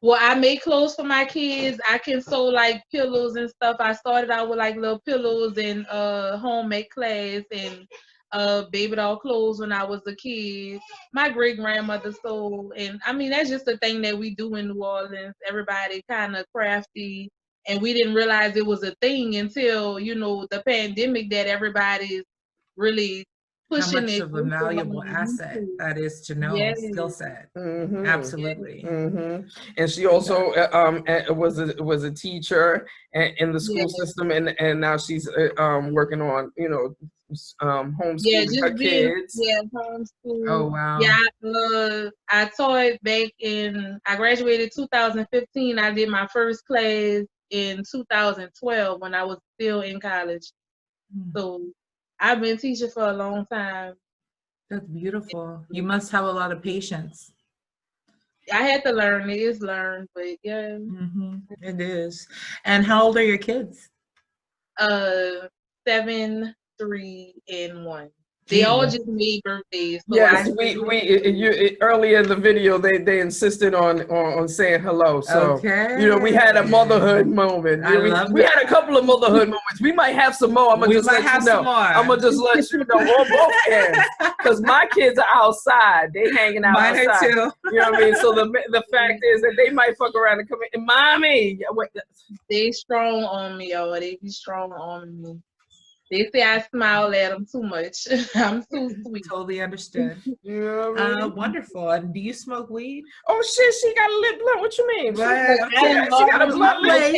Well, I make clothes for my kids. I can sew like pillows and stuff. I started out with like little pillows and homemade class and baby doll clothes when I was a kid. My great grandmother sewed, and I mean that's just a thing that we do in New Orleans. Everybody kind of crafty, and we didn't realize it was a thing until the pandemic that everybody's really How pushing much it. of a valuable asset YouTube. that is to know Yes. skill set. Mm-hmm. Absolutely. Mm-hmm. And she also was a teacher in the school Yeah. system, and now she's working on homeschooling Yeah, her just being kids. homeschool. Oh, wow. Yeah, I taught I graduated 2015. I did my first class in 2012 when I was still in college. So I've been teaching for a long time. That's beautiful. You must have a lot of patience. I had to learn it. It's learned, but yeah. It is. And how old are your kids? 7, 3, and 1. They all just made birthdays. So Yes, you earlier in the video they insisted on saying hello. So we had a motherhood moment. I love we that. had a couple of motherhood moments. We might have some more. I'm gonna just let you know. I'm gonna just let you know on both ends because my kids are outside. They hanging out Mine outside. are too. You know what I mean? So the fact is that they might fuck around and come in. Mommy, they strong on me, y'all. They be strong on me. They say I smile at them too much. I'm too sweet. Totally understood. You know what I mean? Wonderful. And do you smoke weed? Oh shit, she got a lit blunt. What you mean? She got a blunt lit.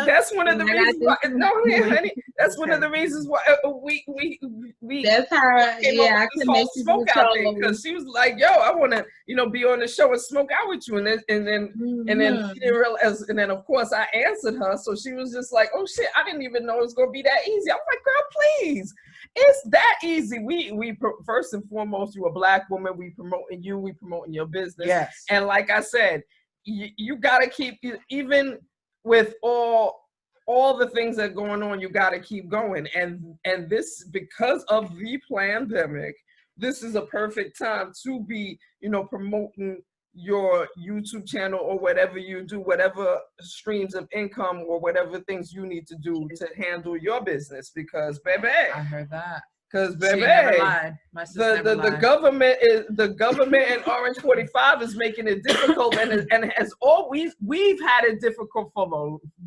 That's one of the reasons why. No, honey. That's one of the reasons why we. That's how. I connected smoke out thing because she was like, "Yo, I want to, be on the show and smoke out with you," and then she didn't realize, and then of course I answered her, so she was just like, "Oh shit, I didn't even know it was gonna be that easy." I'm like, "Girl, please, it's that easy." We first and foremost, you're a Black woman. We promoting you. We promoting your business. Yes. And like I said, you gotta keep, even with all the things that are going on, you gotta keep going. And this, because of the pandemic, this is a perfect time to be, promoting your YouTube channel or whatever you do, whatever streams of income or whatever things you need to do to handle your business. Because baby, I heard that. Because baby, the government and Orange 45 is making it difficult, and has always, we've had it difficult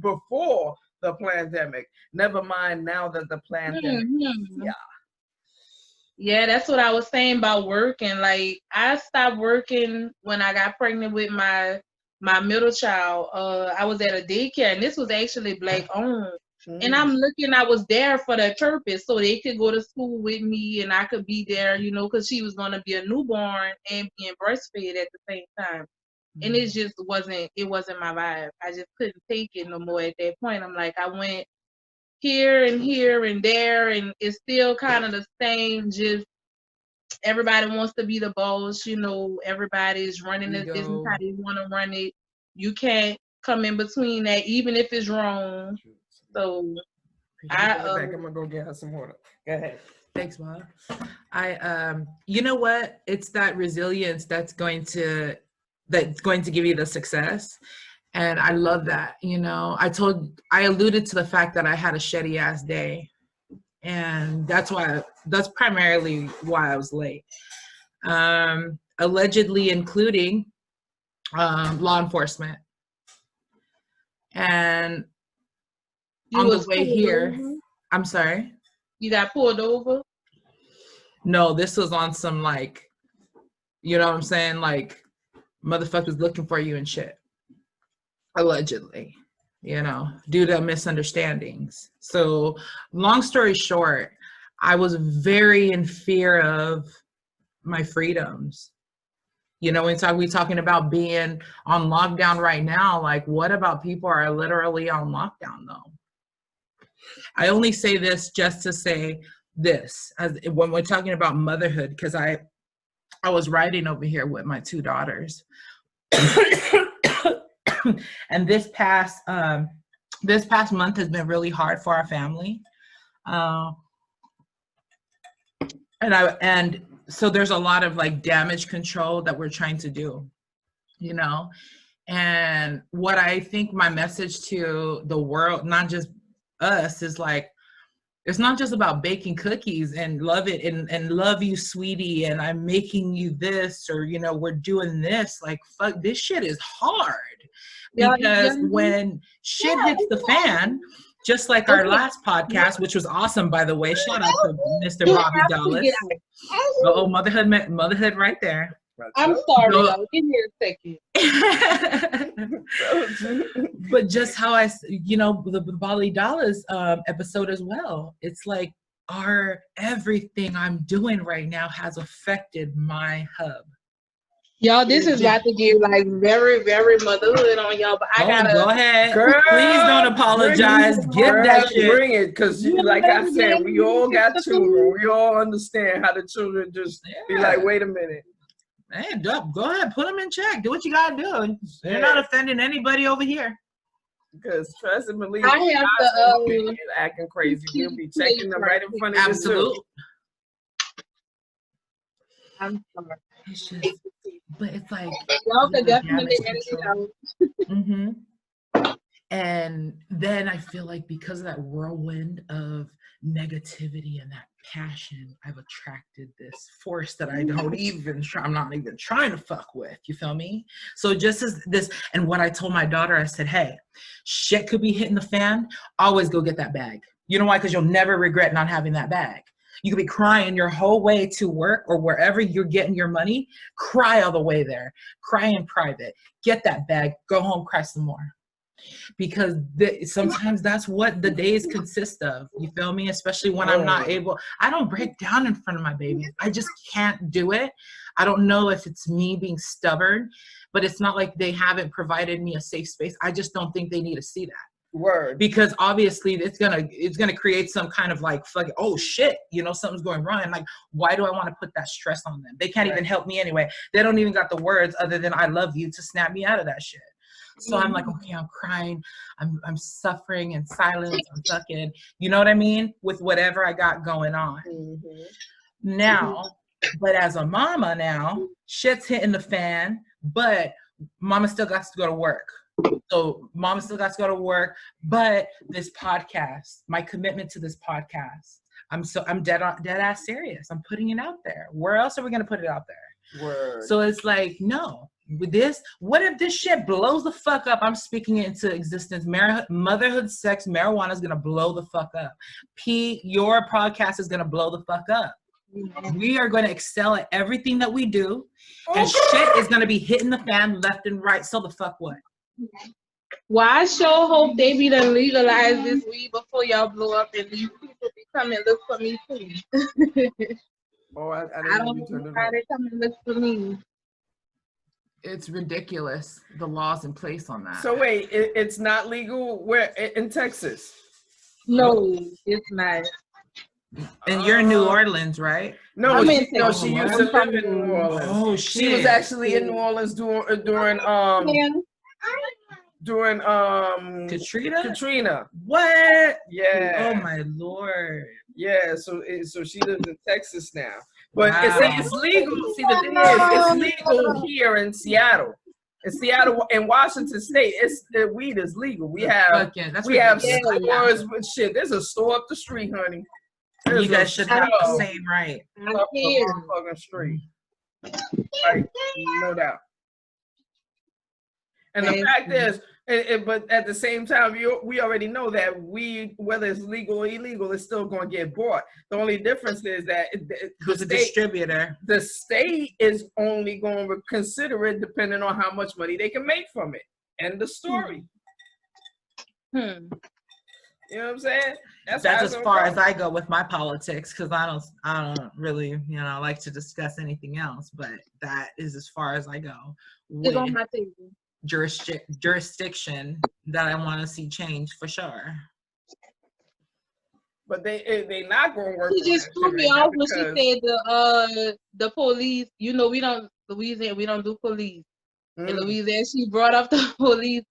before the pandemic. Never mind now that the pandemic. Yeah, that's what I was saying about working. Like, I stopped working when I got pregnant with my middle child. I was at a daycare, and this was actually Black owned. And I'm looking, I was there for that purpose, so they could go to school with me, and I could be there, because she was going to be a newborn and being breastfed at the same time. And it just wasn't my vibe. I just couldn't take it no more at that point. I'm like, I went here and there, and it's still kind of the same. Just everybody wants to be the boss, everybody's running this business how they want to run it. You can't come in between that, even if it's wrong. So I'm gonna go get her some water. Go ahead. Thanks, Mom. You know what? It's that resilience that's going to give you the success. And I love that. I alluded to the fact that I had a shitty ass day. And that's primarily why I was late. Allegedly including law enforcement. And on the way here, I'm sorry? You got pulled over? No, this was on some you know what I'm saying? Like, motherfuckers looking for you and shit. Allegedly, due to misunderstandings. So, long story short, I was very in fear of my freedoms. We talking about being on lockdown right now. Like, what about people are literally on lockdown though? I only say this just to say this, as when we're talking about motherhood, because I I was riding over here with my 2 daughters. And this past month has been really hard for our family. And so there's a lot of like damage control that we're trying to do, you know? And what I think my message to the world, not just us, is like, it's not just about baking cookies and love it and love you, sweetie, and I'm making you this, or, you know, we're doing this. Like, fuck, this shit is hard. Because when shit hits the fan, just like our last podcast, which was awesome, by the way, shout out to Mr. Bobby Dallas. Oh, motherhood right there. I'm sorry, though. Give me a second. But just how you know, the Bali Dallas episode as well. It's like everything I'm doing right now has affected my hub. Y'all, this is about to get like very, very motherhood on y'all, but I gotta go ahead. Girl, please don't apologize. Give that shit. Bring it, because like I said, we all got children. We all understand how the children just be like, wait a minute. Hey, go ahead, put them in check. Do what you gotta do. You're not offending anybody over here. Because trust and believe, I have to acting crazy. We'll be checking them right in front of you. Absolutely. I'm sorry. It's just, but it's like y'all can definitely edit it out. Mm-hmm. And then I feel like because of that whirlwind of negativity and that passion, I've attracted this force that I'm not even trying to fuck with. You feel me? So just as this, and what I told my daughter, I said, hey, shit could be hitting the fan. Always go get that bag. You know why? Because you'll never regret not having that bag. You could be crying your whole way to work or wherever you're getting your money. Cry all the way there. Cry in private. Get that bag. Go home, cry some more. Because sometimes that's what the days consist of. You feel me? Especially when I'm not able. I don't break down in front of my babies. I just can't do it. I don't know if it's me being stubborn, but it's not like they haven't provided me a safe space. I just don't think they need to see that. Word. Because obviously it's gonna create some kind of like fucking, oh shit, you know, something's going wrong. And like, why do I want to put that stress on them? They can't even help me anyway. They don't even got the words other than I love you to snap me out of that shit. So I'm like, okay, I'm crying, I'm suffering in silence, I'm fucking, you know what I mean? With whatever I got going on. Now, but as a mama now, shit's hitting the fan, but mama still got to go to work. So mama still got to go to work, but this podcast, my commitment to this podcast, I'm dead ass serious. I'm putting it out there. Where else are we going to put it out there? Word. So it's like, no, with this, what if this shit blows the fuck up? I'm speaking it into existence. Motherhood, sex, marijuana is going to blow the fuck up. Your podcast is going to blow the fuck up. We are going to excel at everything that we do, and shit is going to be hitting the fan left and right. So the fuck what? Well, I sure hope they be done legalize this weed before y'all blow up and these people be coming and look for me too. I don't know how they come and look for me. It's ridiculous, the laws in place on that. So wait, it's not legal where in Texas? No, it's not. And you're in New Orleans, right? No, she used to live in New Orleans. Oh shit! She was actually in New Orleans during Katrina. What? Yeah. Oh my lord. Yeah. So she lives in Texas now. But it's legal. See, the thing is, it's legal here in Seattle. In Seattle, in Washington State, weed is legal. We have stores with shit. There's a store up the street, honey. You guys should have the same right. Up the fucking street. Right, no doubt. And the fact is, but at the same time, we already know that weed, whether it's legal or illegal, it's still going to get bought. The only difference is that who's a distributor? The state is only going to consider it depending on how much money they can make from it. End the story. You know what I'm saying? That's as far as I go with my politics, because I don't really, like to discuss anything else. But that is as far as I go. It's on my table. Jurisdiction that I want to see change for sure. but they not gonna work She on just that threw shit me right now off when she because said the police. You know, we don't Louisiana, we don't do police. In Louisiana, she brought up the police,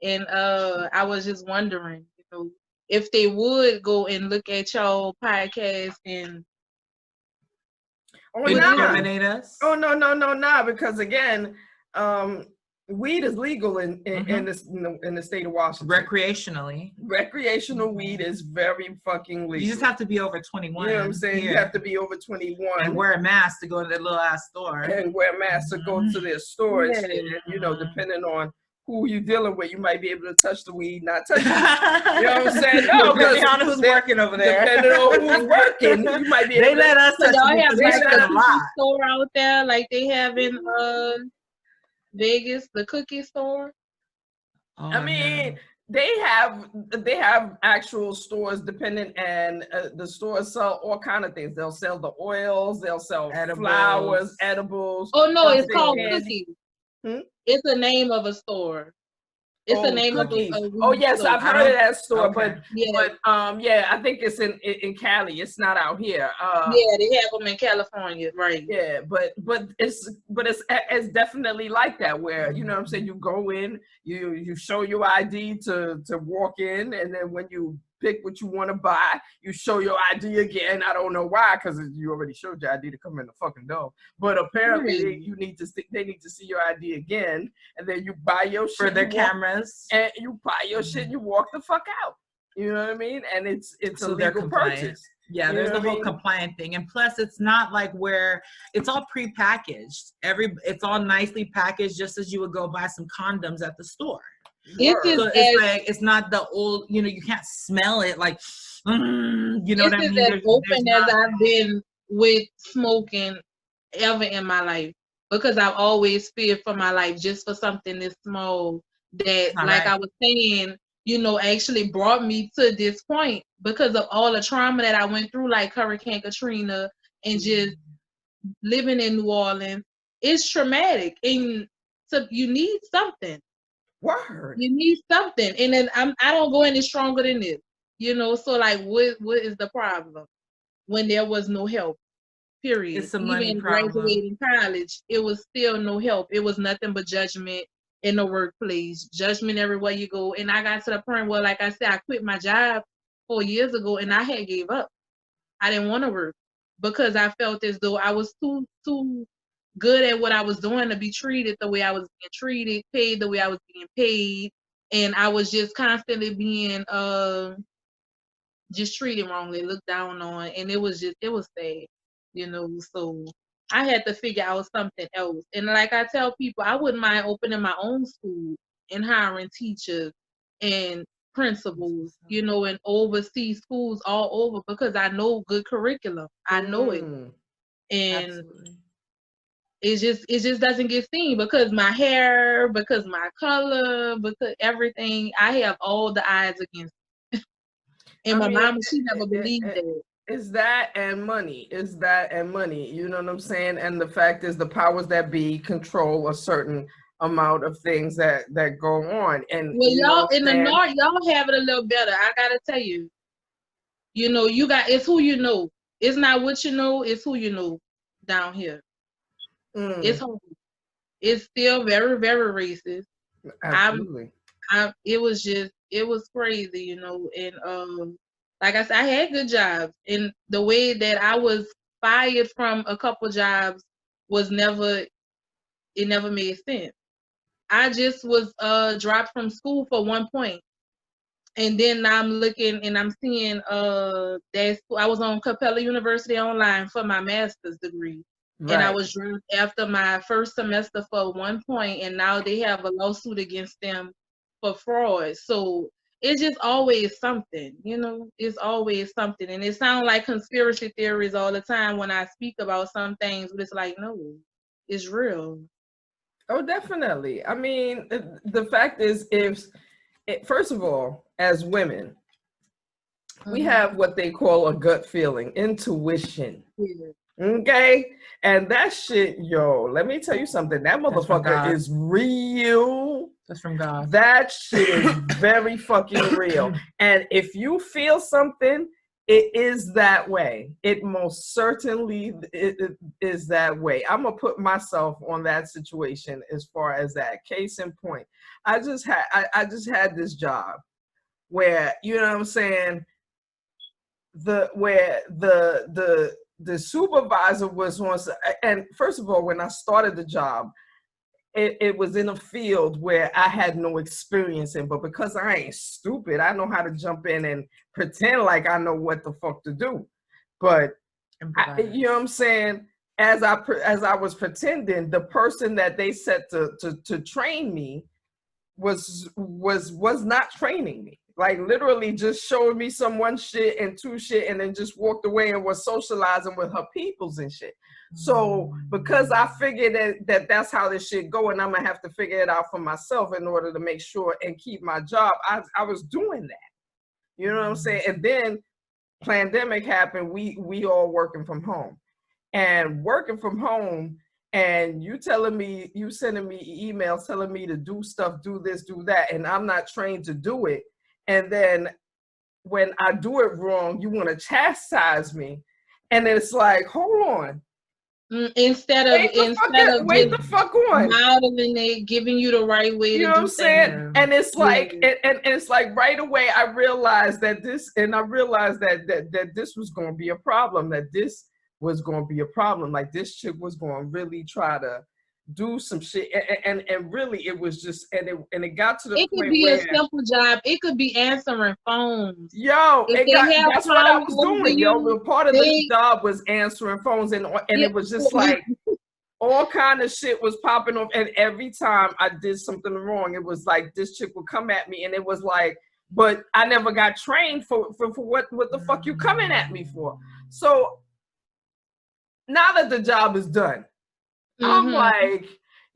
and I was just wondering, you know, if they would go and look at y'all podcast and oh nah. Incriminate us. Oh no, because again, weed is legal in the state of Washington. Recreationally. Recreational weed is very fucking legal. You just have to be over 21. You know what I'm saying? here. You have to be over 21 and wear a mask to go to that little ass store. and wear masks to go to their store and shit. Yeah. And, you know, depending on who you dealing with, you might be able to touch the weed, not touch it. You know what I'm saying? No, depending on who's working over there. Depending on who's working, you might be able They to. let us So touch y'all it have because we like spend a a cookie lot. store out there, like they have in Vegas, the cookie store. Oh, I mean, they have actual stores depending, and the stores sell all kind of things. They'll sell the oils, they'll sell Edibles. flowers, edibles. Oh no, they'll it's sell called candy. Cookies. It's the name of a store. It's the name Cookies. of a Oh yes, store. I've heard of that store, okay. but yeah, I think it's in Cali. It's not out here. Yeah, they have them in California, right? Yeah, but it's definitely like that where, you know what I'm saying, you go in, you show your ID to walk in, and then when you pick what you want to buy, you show your ID again. I don't know why, because you already showed your ID to come in the fucking door. But apparently they need to see your ID again, and then you buy your shit For their cameras. and you buy your shit and you walk the fuck out. You know what I mean? And it's So a they're legal compliant. purchase. Yeah, You there's know the what I whole mean? compliant thing, and plus it's not like where it's all prepackaged. It's all nicely packaged, just as you would go buy some condoms at the store. This is So it's like it's not the old, you know, you can't smell it like, you know what I this mean? is as open as I've been with smoking ever in my life, because I've always feared for my life just for something this small that, like I was saying, you know, actually brought me to this point because of all the trauma that I went through, like Hurricane Katrina and just living in New Orleans. It's traumatic, and so you need something. Word. You need something, and then I don't go any stronger than this, you know. So like, what is the problem when there was no help? Period. It's a money Even problem. graduating college, it was still no help. It was nothing but judgment in the workplace, judgment everywhere you go. And I got to the point where, like I said, I quit my job 4 years ago, and I had gave up. I didn't want to work because I felt as though I was too good at what I was doing to be treated the way I was being treated, paid the way I was being paid, and I was just constantly being just treated wrongly, looked down on, and it was sad, you know. So I had to figure out something else. And like I tell people, I wouldn't mind opening my own school and hiring teachers and principals, you know, and oversee schools all over, because I know good curriculum. I know it. And Absolutely. it just doesn't get seen because my hair, because my color, because everything. I have all the eyes against me. And my mama, she never believed that. Is that and money? Is that and money? You know what I'm saying? And the fact is, the powers that be control a certain amount of things that go on. And well, you y'all in the north, y'all have it a little better. I gotta tell you. You know, it's who you know. It's not what you know, it's who you know down here. It's home. It's still very, very racist. Absolutely. It was crazy, you know. And like I said, I had good jobs, and the way that I was fired from a couple jobs was never made sense. I just was dropped from school for 1 point. And then I'm looking and I'm seeing that I was on Capella University online for my master's degree. Right. And I was dropped after my first semester for 1 point, and now they have a lawsuit against them for fraud. So it's just always something, you know, it's always something. And it sounds like conspiracy theories all the time when I speak about some things, but it's like, no, it's real. Oh, definitely. I mean, the fact is, first of all, as women, we have what they call a gut feeling, intuition. Yeah. Okay? And that shit, yo, let me tell you something. That motherfucker is real. That's from God. That shit is very fucking real. And if you feel something, It is that way. It most certainly it is that way. I'm gonna put myself on that situation as far as that. Case in point, I just had this job where, you know what I'm saying, the supervisor was on, and first of all, when I started the job, it was in a field where I had no experience in, but because I ain't stupid, I know how to jump in and pretend like I know what the fuck to do. But you know what I'm saying? As I was pretending, the person that they set to train me was not training me. Like literally just showed me some one shit and two shit and then just walked away and was socializing with her peoples and shit. So because I figured that that's how this shit go and I'm gonna have to figure it out for myself in order to make sure and keep my job, I was doing that. You know what I'm saying? And then pandemic happened, we all working from home. And working from home, and you telling me, you sending me emails telling me to do stuff, do this, do that, and I'm not trained to do it. And then when I do it wrong, you want to chastise me. And it's like, hold on. Instead of wait the fuck on, modeling it, giving you the right way, you know what I'm saying? And it's like, and it's like right away I realized that this was going to be a problem. That this was going to be a problem. Like this chick was going to really try to do some shit, and really it was just, and it got to the point where it could be a simple job. It could be answering phones. Yo, that's what I was doing. Yo, part of the job was answering phones, and it was just like all kind of shit was popping off. And every time I did something wrong, it was like this chick would come at me, and it was like, but I never got trained for what the fuck you coming at me for. So now that the job is done, I'm like,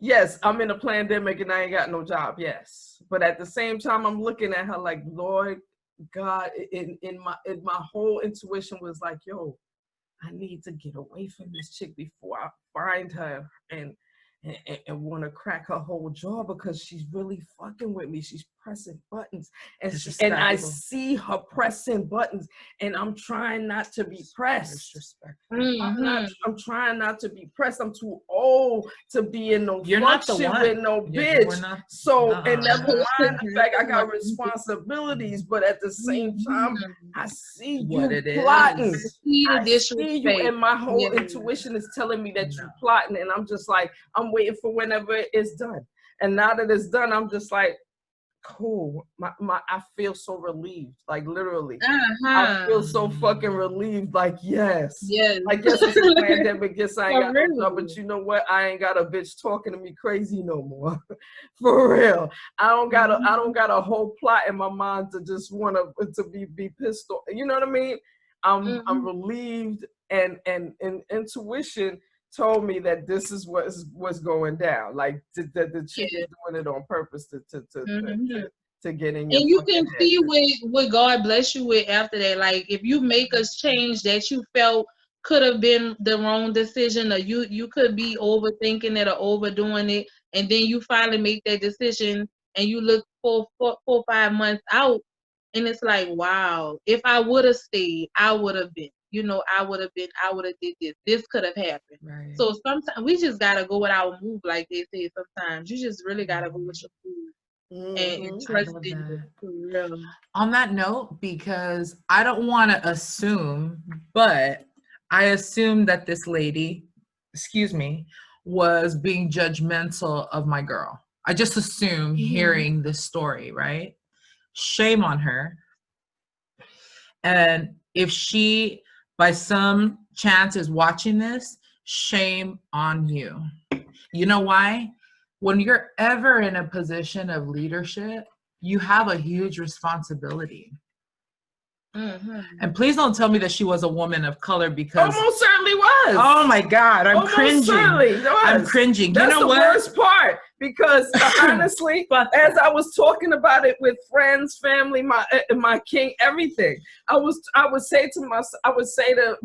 yes, I'm in a pandemic and I ain't got no job. Yes. But at the same time, I'm looking at her like, Lord God, in my whole intuition was like, yo, I need to get away from this chick before I find her and want to crack her whole jaw, because she's really fucking with me. She's pressing buttons, and I see her pressing buttons, and I'm trying not to be pressed. I'm trying not to be pressed. I'm too old to be in no fuck shit with no bitch. So, and never mind the fact I got responsibilities, but at the same time, I see you plotting. I see you, and my whole intuition is telling me that you're plotting, and I'm just like, I'm waiting for whenever it's done. And now that it's done, I'm just like, cool. I feel so relieved. Like literally, I feel so fucking relieved. Like yes. Like yes, it's a pandemic. Yes, I ain't got no job, but you know what? I ain't got a bitch talking to me crazy no more. For real, I don't got a whole plot in my mind to just want to be pissed off. You know what I mean? I'm relieved, and intuition told me that this is what's going down. Like the chick is doing it on purpose to get in your. And you can see what God bless you with after that. Like if you make a change that you felt could have been the wrong decision, or you could be overthinking it or overdoing it, and then you finally make that decision, and you look 4 or 5 months out, and it's like, wow, if I would have stayed, I would have been. I would have did this. This could have happened. Right. So sometimes we just gotta go with our move, like they say. Sometimes you just really gotta go with your move and trust it. On that note, because I don't want to assume, but I assume that this lady, was being judgmental of my girl. I just assume hearing this story, right? Shame on her. And if she, by some chance, is watching this, shame on you. You know why? When you're ever in a position of leadership, you have a huge responsibility. And please don't tell me that she was a woman of color, because almost certainly was. Oh my God, I'm cringing. I'm cringing. That's the worst part. because honestly, as I was talking about it with friends, family, my king, everything, I would say to myself, I would say to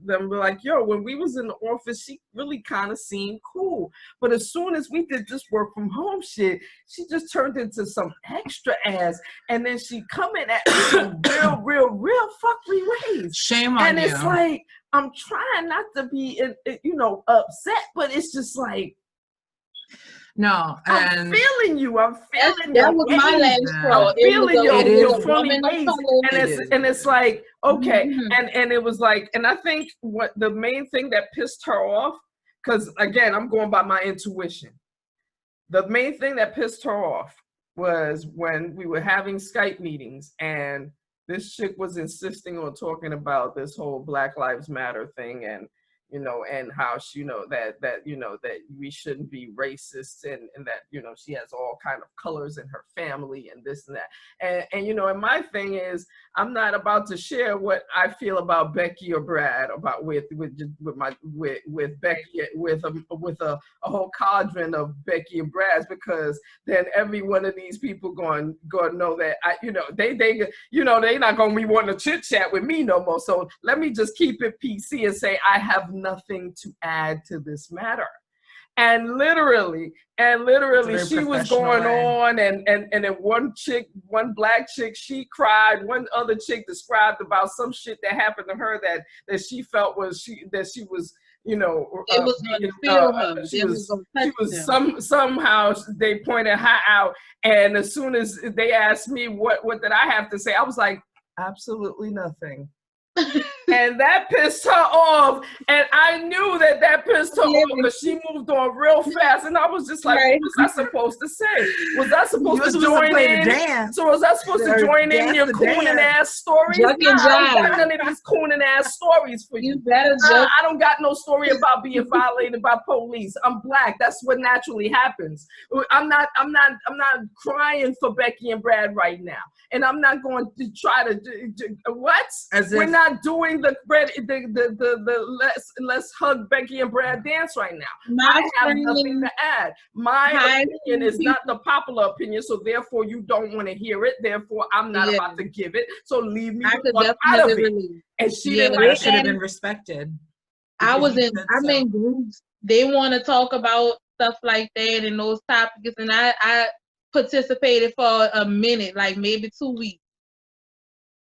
them, like, yo, when we was in the office, she really kind of seemed cool, but as soon as we did this work from home shit, she just turned into some extra ass, and then she coming at me in real fuckery ways. Shame on you. And it's like, I'm trying not to be, upset, but it's just like, no, I'm feeling you. I'm feeling that was my last straw. I'm feeling your funny woman of ways, color. and it's like, okay, Mhm. and it was like, and I think what the main thing that pissed her off, because again, I'm going by my intuition. The main thing that pissed her off was when we were having Skype meetings and this chick was insisting on talking about this whole Black Lives Matter thing, and and how she, that we shouldn't be racist, and that she has all kind of colors in her family and this and that, and my thing is, I'm not about to share what I feel about Becky or Brad, about with Becky, with a whole cadre of Becky and Brads, because then every one of these people going to know that they not going to be wanting to chit chat with me no more. So let me just keep it PC and say I have nothing to add to this matter. And literally, she was going on, and then one black chick, she cried. One other chick described about some shit that happened to her that she felt was she was. It was going to feel her. She was somehow they pointed her out, and as soon as they asked me what did I have to say, I was like, absolutely nothing. And that pissed her off, and I knew that pissed her off, but she moved on real fast, and I was just like, what was I supposed to say? Was I supposed to join in? So was I supposed to join in your cooning ass stories? Nah, I don't got none of these cooning ass stories for you. I don't got no story about being violated by police. I'm Black. That's what naturally happens. I'm not crying for Becky and Brad right now, and I'm not going to try to what? We're not doing the let's hug Becky and Brad dance right now. I have nothing to add. My opinion is not the popular opinion, so therefore you don't want to hear it. Therefore, I'm not about to give it. So leave me out of it. And she didn't like should have been respected. I'm in groups. They want to talk about stuff like that and those topics, and I participated for a minute, like maybe 2 weeks.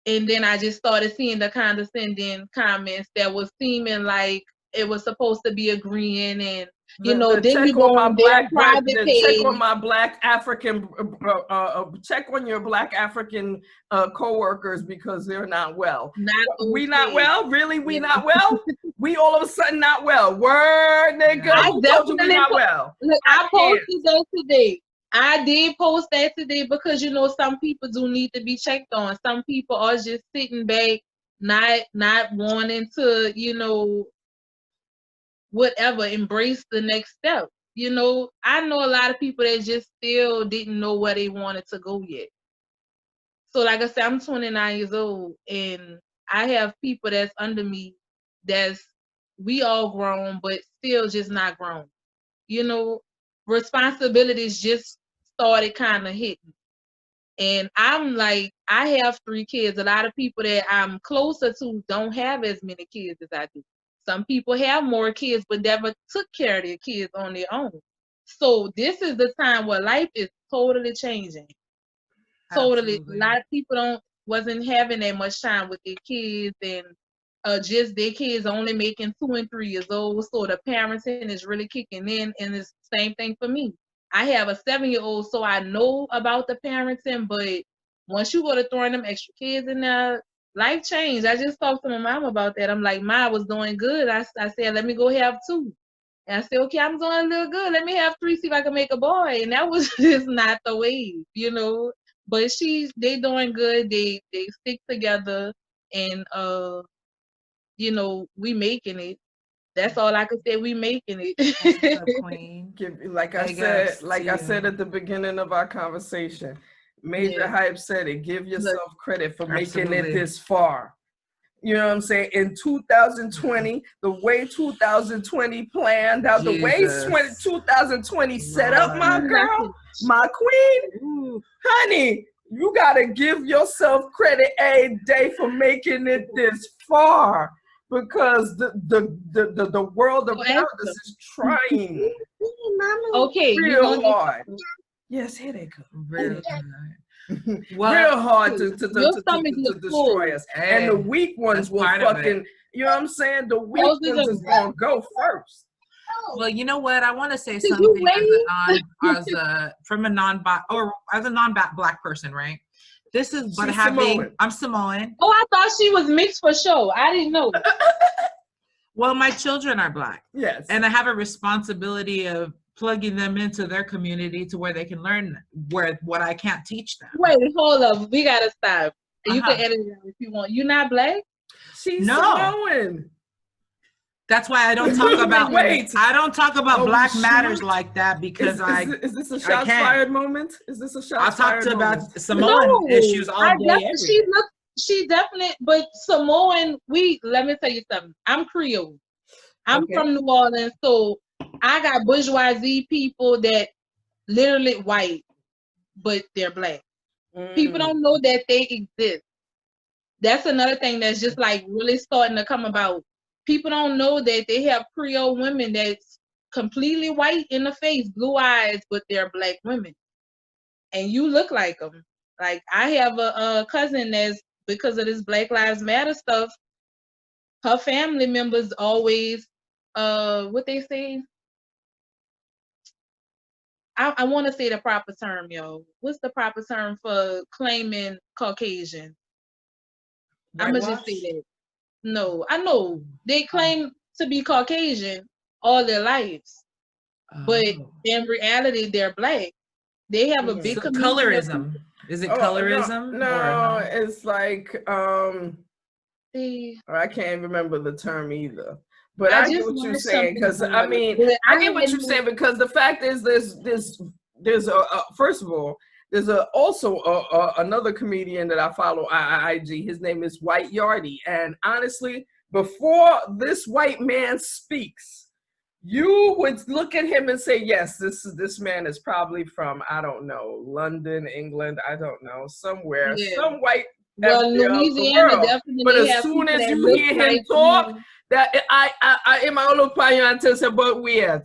And then I just started seeing the condescending comments that was seeming like it was supposed to be agreeing, and then you go on their private page. Check on my Black African, check on your Black African co-workers, because they're not well. We not well? Really? We not well? We all of a sudden not well? Word, nigga. Who told you we not well? Look, I posted that today. I did post that today because some people do need to be checked on. Some people are just sitting back, not wanting to, whatever, embrace the next step. I know a lot of people that just still didn't know where they wanted to go yet. So like I said, I'm 29 years old, and I have people that's under me we all grown, but still just not grown. Responsibilities just started kind of hitting. And I'm like, I have 3 kids. A lot of people that I'm closer to don't have as many kids as I do. Some people have more kids, but never took care of their kids on their own. So this is the time where life is totally changing. Totally. Absolutely. A lot of people wasn't having that much time with their kids, and just their kids only making 2 and 3 years old. So the parenting is really kicking in, and it's the same thing for me. I have a 7-year-old, so I know about the parenting, but once you go to throwing them extra kids in there, life changed. I just talked to my mom about that. I'm like, Ma, I was doing good. I said, let me go have 2. And I said, okay, I'm doing a little good. Let me have 3, see if I can make a boy. And that was just not the wave, But they doing good. They stick together, and we making it. That's all I could say. We making it. Queen. Like I said at the beginning of our conversation, Major Hype said it. Give yourself credit for making it this far. You know what I'm saying? In 2020, the way 2020 planned out, the way Jesus. 2020 set up, my Lord. girl, my queen, Ooh. honey, you gotta give yourself credit a day for making it this far, because the world around us is trying Okay, you real want hard. Yes, here they come. Real Real hard to your stomach look destroy full. us. And the weak ones will part of it. fucking, you know what I'm saying? The weak Those ones are- is gonna go first. Well, you know what? I want to say Did you something wait? from a non-black person, right? This is but She's having Samoan. I'm Samoan. Oh, I thought she was mixed for sure. I didn't know. Well, my children are black, Yes. and I have a responsibility of plugging them into their community to where they can learn what I can't teach them. Wait, hold up. We gotta stop. You Uh-huh. can edit it out if you want. You not black? She's No. Samoan. That's why I don't talk about Wait. I don't talk about Are we Black sure? Matters like that because Is this a shots can't. fired moment? Is this a I shots talk fired to about moment? Samoan issues all day. Every day. She definitely, but Samoan, let me tell you something. I'm Creole. I'm Okay. from New Orleans, so I got bourgeoisie people that literally white, but they're black. People don't know that they exist. That's another thing that's just like really starting to come about. People don't know that they have Creole women that's completely white in the face, blue eyes, but they're black women. And you look like them. Like I have a cousin that's, because of this Black Lives Matter stuff, her family members always, what they say? I want to say the proper term, yo. What's the proper term for claiming Caucasian? I'm gonna just say that. No, I know they claim to be Caucasian all their lives, but in reality they're black. They have a big community. Colorism. Is it colorism? No, it's like See, I can't remember the term either. But I I get just what you're learned saying, because something I about mean, it, but I get what had you're no- saying, because the fact is there's a first of all, there's also another comedian that I follow on IG. His name is White Yardie, and honestly, before this white man speaks, you would look at him and say, yes, this man is probably from, I don't know, London, England, I don't know, somewhere, Yeah. some white Well, area of the Louisiana world. definitely But as have soon people as that you look hear him like talk, you. that I am all up on you and tell you, but wait,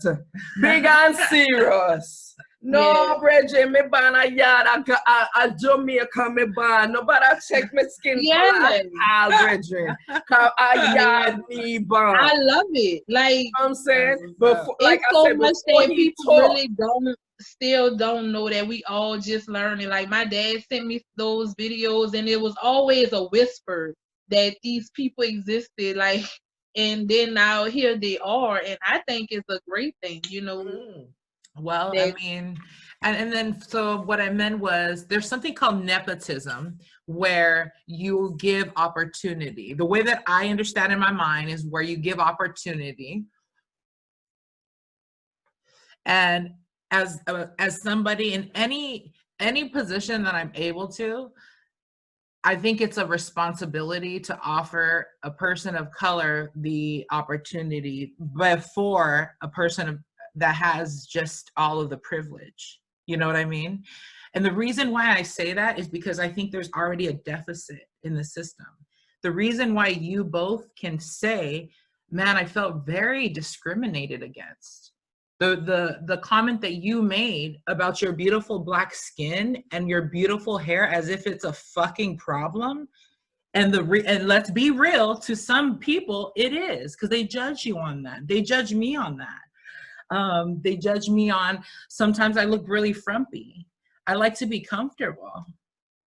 big and serious. No, Yeah. Bridget, me ban a yard, a Jamaica, me ban. Nobody check my skin color at all, Bridget. Cause a yard me ban. I love it. Like, You know what I'm saying? Before, like it's I so said, much before that he people talk, really still don't know that we all just learning. Like my dad sent me those videos, and it was always a whisper that these people existed. Like, and then now here they are, and I think it's a great thing. You know. Well, I mean, and then so what I meant was there's something called nepotism where you give opportunity. The way that I understand in my mind is where you give opportunity. And as somebody in any position that I'm able to, I think it's a responsibility to offer a person of color the opportunity before a person that has just all of the privilege. You know what I mean? And the reason why I say that is because I think there's already a deficit in the system. The reason why you both can say, man, I felt very discriminated against. The comment that you made about your beautiful black skin and your beautiful hair as if it's a fucking problem. And let's be real, to some people it is, because they judge you on that. They judge me on that. They judge me on, sometimes I look really frumpy. I like to be comfortable.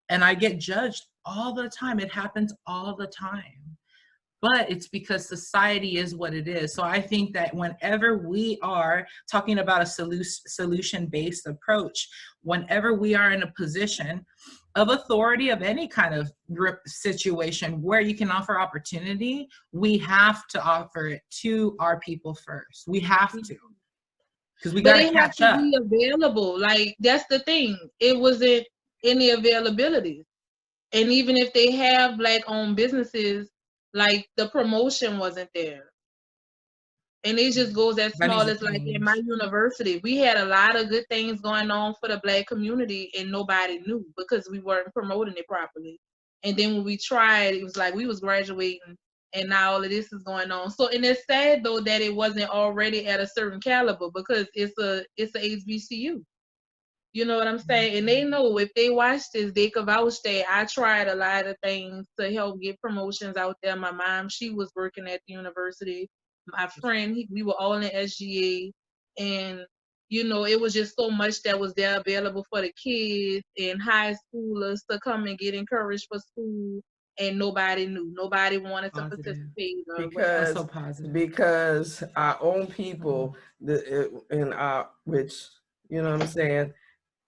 And I get judged all the time. It happens all the time. But it's because society is what it is. So I think that whenever we are talking about a solution-based approach, whenever we are in a position of authority of any kind of situation where you can offer opportunity, we have to offer it to our people first. We have to. Because we got to catch up. But it has to be available. Like, that's the thing. It wasn't any availability. And even if they have black-owned businesses, Like the promotion wasn't there. And it just goes as That needs small to as like in change. my university, we had a lot of good things going on for the Black community, and nobody knew because we weren't promoting it properly. And then when we tried, it was like we was graduating, and now all of this is going on. So, and it's sad though that it wasn't already at a certain caliber because it's a HBCU. You know what I'm saying? And they know if they watch this, they could vouch that I tried a lot of things to help get promotions out there. My mom, she was working at the university. My friend, we were all in SGA. And, you know, it was just so much that was there available for the kids and high schoolers to come and get encouraged for school. And nobody knew. Nobody wanted to Positive. participate or whatever. That's because so positive. because our own people, in our, which, you know what I'm saying,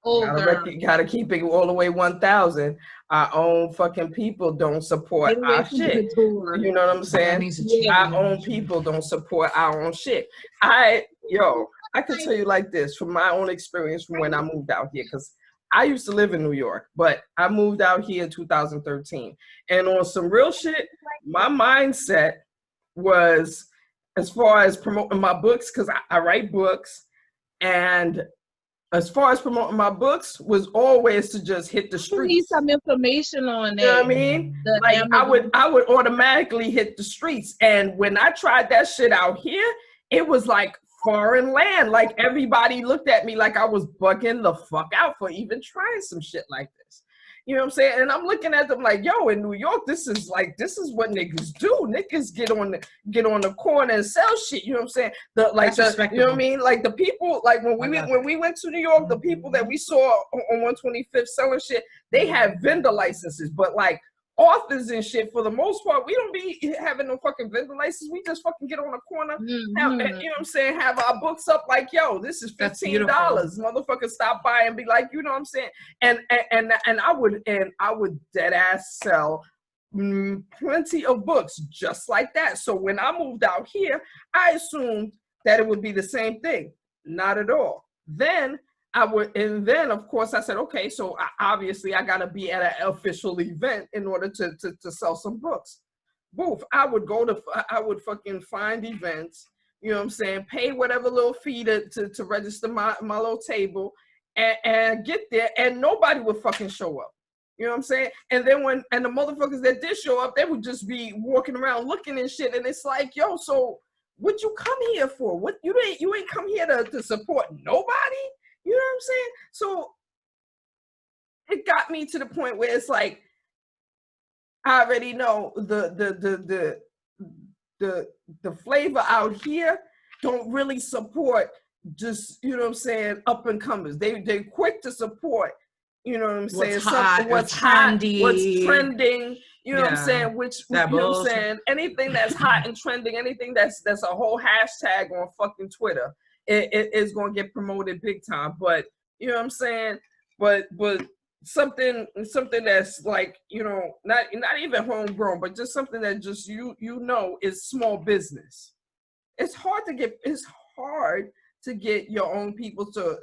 Oh, girl. gotta keep it all the way 1,000. Our own fucking people don't support Get away our from shit. the door. You know what I'm That saying? needs to Yeah. change. Our own people don't support our own shit. I can tell you like this from my own experience from when I moved out here, because I used to live in New York, but I moved out here in 2013. And on some real shit, my mindset was, as far as promoting my books, because I write books, and as far as promoting my books was always to just hit the We need streets. some information on that. You know what I mean? The Like Amazon. I would automatically hit the streets. And when I tried that shit out here, it was like foreign land. Like everybody looked at me like I was bugging the fuck out for even trying some shit like this. You know what I'm saying? And I'm looking at them like, yo, in New York, this is what niggas do. Niggas get on the corner and sell shit. You know what I'm saying? You know what I mean? Like the people, like when we went to New York, the people that we saw on 125th selling shit, they had vendor licenses, but like authors and shit, for the most part, we don't be having no fucking vendor license. We just fucking get on the corner, you know what I'm saying, have our books up like, yo, this is $15. Motherfuckers stop by and be like, you know what I'm saying? And I would dead ass sell plenty of books just like that. So when I moved out here, I assumed that it would be the same thing. Not at all. Then of course I said, okay, so obviously I gotta be at an official event in order to sell some books. Boof, I would fucking find events, you know what I'm saying, pay whatever little fee to register my little table and get there, and nobody would fucking show up. You know what I'm saying? And then the motherfuckers that did show up, they would just be walking around looking and shit, and it's like, yo, so what you come here for? What you ain't come here to support nobody? You know what I'm saying? So it got me to the point where it's like, I already know the flavor out here don't really support just, you know what I'm saying, up and comers. They quick to support, you know what I'm saying, What's hot, what's trending, you know what I'm saying, which, you know what I'm saying, anything that's hot and trending, anything that's a whole hashtag on fucking Twitter, it is going to get promoted big time. But you know what I'm saying, but something that's like, you know, not even homegrown, but just something that just you know is small business. It's hard to get your own people to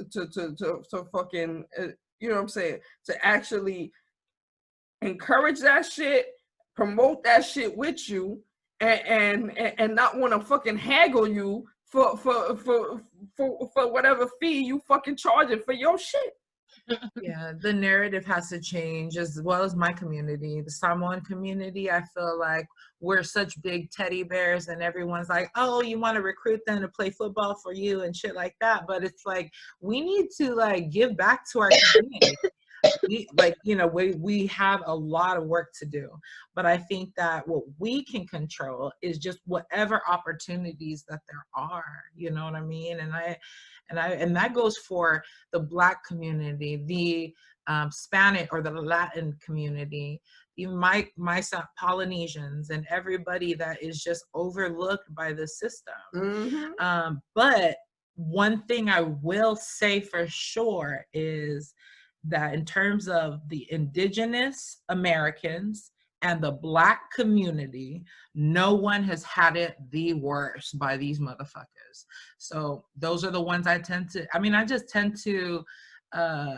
fucking you know what I'm saying, to actually encourage that shit, promote that shit with you, and not want to fucking haggle you for whatever fee you fucking charging for your shit. Yeah, the narrative has to change, as well as my community, the Samoan community. I feel like we're such big teddy bears, and everyone's like, oh, you want to recruit them to play football for you and shit like that. But it's like, we need to like give back to our community. We have a lot of work to do, but I think that what we can control is just whatever opportunities that there are, you know what I mean? And that goes for the Black community, the Spanish or the Latin community, my Polynesians, and everybody that is just overlooked by the system. Mm-hmm. But one thing I will say for sure is that in terms of the Indigenous Americans and the Black community, no one has had it the worst by these motherfuckers. So those are the ones I just tend to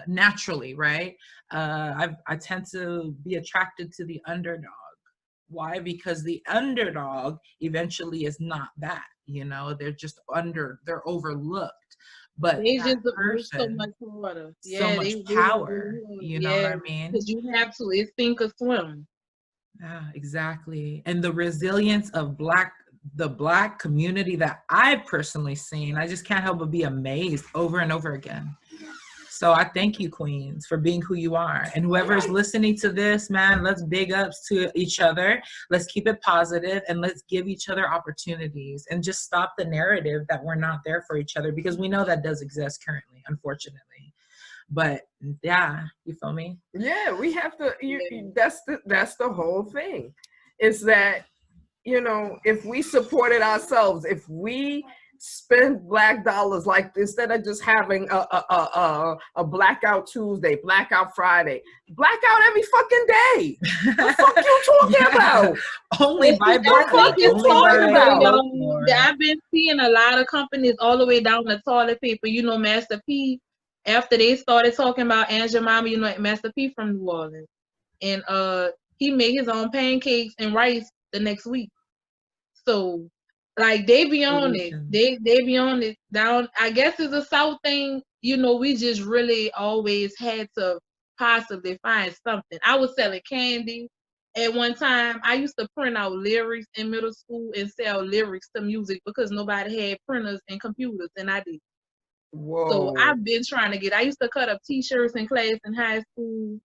naturally, right? I tend to be attracted to the underdog. Why? Because the underdog eventually is not that, they're just they're overlooked. But They that just move so person, much water. so Yeah, much they power, you know what yeah, I mean? because you have to. It's sink or swim. Yeah, exactly. And the resilience of the Black community that I've personally seen, I just can't help but be amazed over and over again. So I thank you, Queens, for being who you are. And whoever's listening to this, man, let's big ups to each other. Let's keep it positive and let's give each other opportunities and just stop the narrative that we're not there for each other, because we know that does exist currently, unfortunately. But yeah, you feel me? Yeah, we have to. That's the whole thing. Is that if we supported ourselves, if we spend Black dollars, like instead of just having a blackout Tuesday, blackout Friday, blackout every fucking day. The fuck you talking about? Only buy fuck you only talking buy about? Baltimore. I've been seeing a lot of companies all the way down to toilet paper. Master P, after they started talking about Aunt Jemima, Master P from New Orleans. And he made his own pancakes and rice the next week. So like they be on it. They be on it down. I guess it's a South thing. We just really always had to possibly find something. I was selling candy. At one time, I used to print out lyrics in middle school and sell lyrics to music because nobody had printers and computers, and I did. Whoa. So I've been trying to I used to cut up T-shirts in class in high school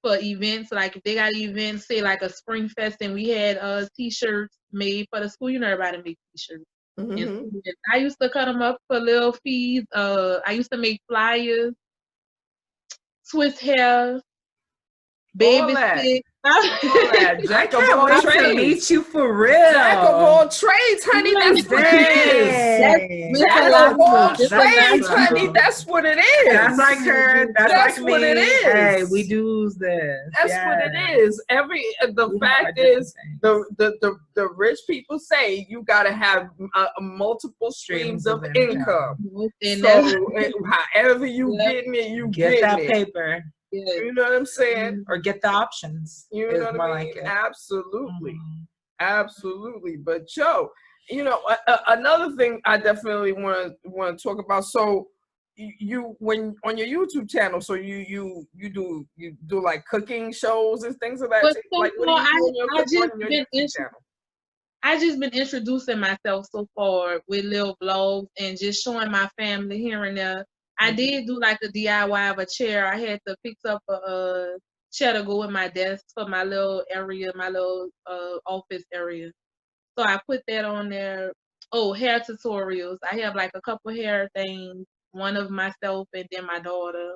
for events. Like if they got events, say like a spring fest, and we had T-shirts made for the school. Everybody make T-shirts. Mm-hmm. And I used to cut them up for little fees. I used to make flyers, twist hair, baby stick. Jack of I all can't wait to trades. meet you for real. Jack of all trades, honey. That's what it is. Jack of all trades, honey. That's what it is. That's like her. That's like what me. it is. Hey, we do this. That's what it is. The fact is, the rich people say you gotta have multiple streams of income. So however you getting it, you get that it. paper. You know what I'm saying? Or get the options. You know what I mean? Like absolutely. Mm-hmm. Absolutely. But another thing I definitely want to talk about. So you when on your YouTube channel, so you do like cooking shows and things of that. Like what are you doing on your YouTube channel? I just been introducing myself so far with little vlogs and just showing my family here and there. I did do like a DIY of a chair. I had to fix up a chair to go with my desk for my little area, my little office area. So I put that on there. Oh, hair tutorials. I have like a couple hair things, one of myself and then my daughter.